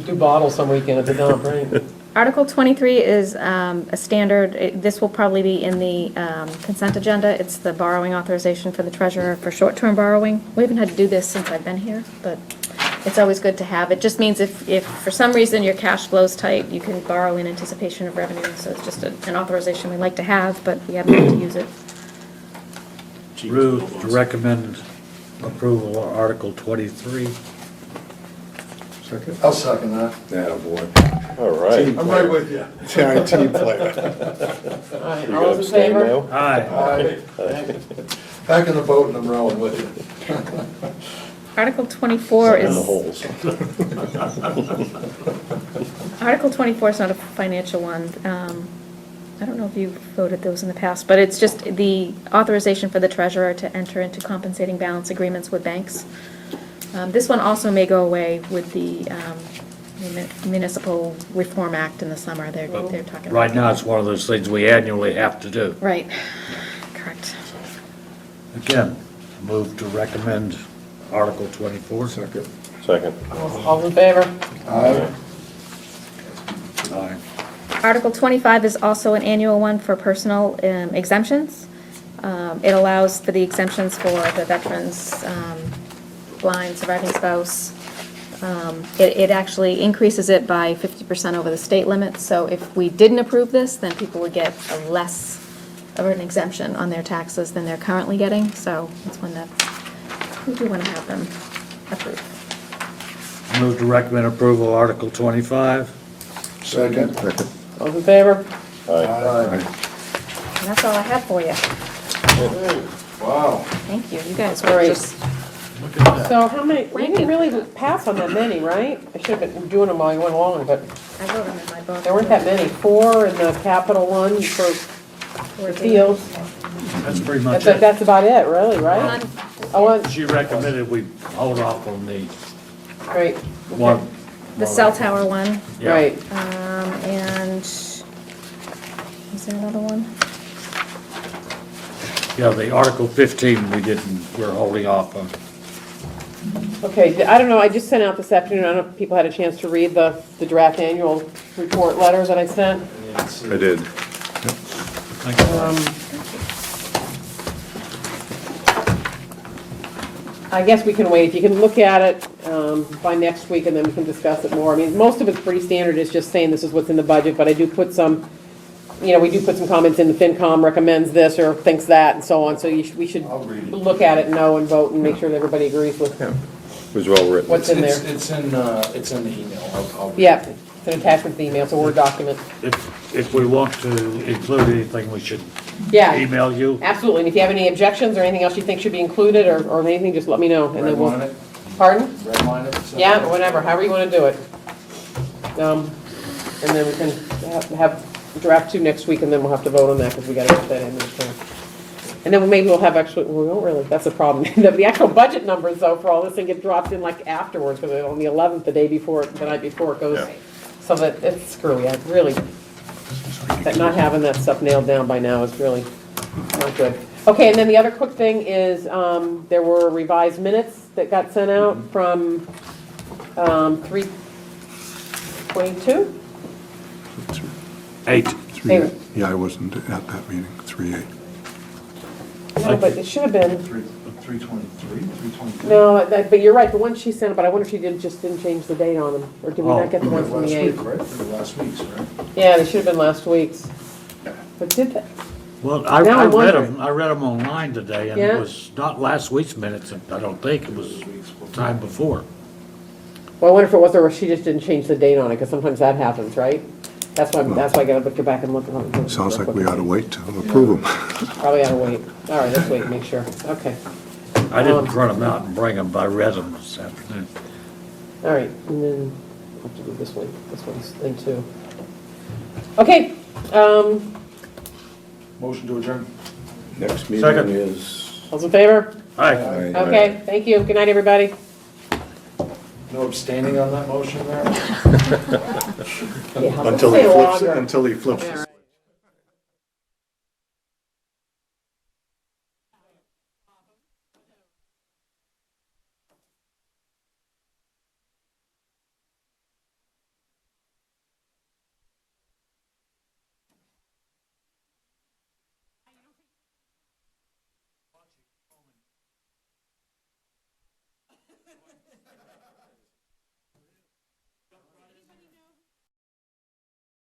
Do bottles some weekend at the dump, right? Article 23 is a standard, this will probably be in the consent agenda. It's the borrowing authorization for the treasurer for short-term borrowing. We haven't had to do this since I've been here, but it's always good to have. It just means if for some reason your cash flow's tight, you can borrow in anticipation of revenue. So it's just an authorization we like to have, but we haven't had to use it. Ruth, to recommend approval of Article 23. Second? I'll second that. Yeah, boy. All right. I'm right with you. Team player. All right, You all gonna those in abstain favor? now? Aye. Back in the boat and I'm rowing with you. Article 24 In the is, holes. Article 24 is not a financial one. I don't know if you've voted those in the past, but it's just the authorization for the treasurer to enter into compensating balance agreements with banks. This one also may go away with the Municipal Reform Act in the summer. They're talking about. Right now, it's one of those things we annually have to do. Right, correct. Again, move to recommend Article 24. Second. Second. All in favor? Aye. Article 25 is also an annual one for personal exemptions. It allows for the exemptions for the veterans, blind, surviving spouse. It actually increases it by 50% over the state limit, so if we didn't approve this, then people would get a less of an exemption on their taxes than they're currently getting, so it's one that we do want to have them approved. Move to recommend approval of Article 25. Second. Second. All in favor? Aye. And that's all I have for you. Wow. Thank you, you guys were Great. just, So how many, we didn't really pass on that many, right? I should have been doing them while you went along, but I wrote them in my book. there weren't that many. 4 in the capital one for the fields. That's pretty much it. That's about it, really, right? Oh, She recommended we hold off on the great, one. The cell tower one, Yeah. right. and, is there another one? Yeah, the Article 15, we're holding off on. Okay, I don't know, I just sent out this afternoon, I don't know if people had a chance to read the draft annual report letters that I sent. I did. I guess we can wait, if you can look at it by next week, and then we can discuss it more. I mean, most of it's pretty standard, it's just saying this is what's in the budget, but I do put some, we do put some comments in, the Fincom recommends this or thinks that, and so on, so we should I'll read it. look at it and know and vote and make sure that everybody agrees with. It was well written. What's in there? It's in the email. I'll- Yeah, it's an attachment to the email, it's a Word document. If we want to include anything, we should Yeah. email you. Absolutely, and if you have any objections or anything else you think should be included or anything, just let me know. And then we'll. Redline it, Pardon? redline it. so- Yeah, whatever, however you want to do it. And then we can have draft 2 next week, and then we'll have to vote on that, because we got to get that in this thing. And then maybe we'll have actually, we won't really, that's the problem. The actual budget numbers, though, for all this thing get dropped in like afterwards, because on the 11th, the day before, the night before it goes, so that it's screwy, I really, that not having that stuff nailed down by now is really not good. Okay, and then the other quick thing is, there were revised minutes that got sent out from 3/22? 8. Three- Yeah, I wasn't at that meeting, 3/8. No, but it should have been, 323, 322? no, but you're right, the one she sent, but I wonder if she just didn't change the date on them, or did we Oh. not get the one from Last the week, 8th? right? For last week's, right? Yeah, they should have been last week's. But did that, Well, Now I I'm read wondering. them, online today, and Yeah? it was not last week's minutes, I don't think, it was time before. well, I wonder if it was, or if she just didn't change the date on it, because sometimes that happens, right? That's why I gotta go back and look. Sounds like we ought to wait to approve them. Probably ought to wait. All right, let's wait and make sure. Okay. I didn't print them out and bring them, but I read them this afternoon. All right, and then I'll have to do this one. This one's in 2. Okay, Motion to adjourn. Next Second. meeting is. all's in favor? Aye. Okay, thank you. Good night, everybody. No abstaining on that motion there? Yeah, Until he stay flips, longer. until he flips the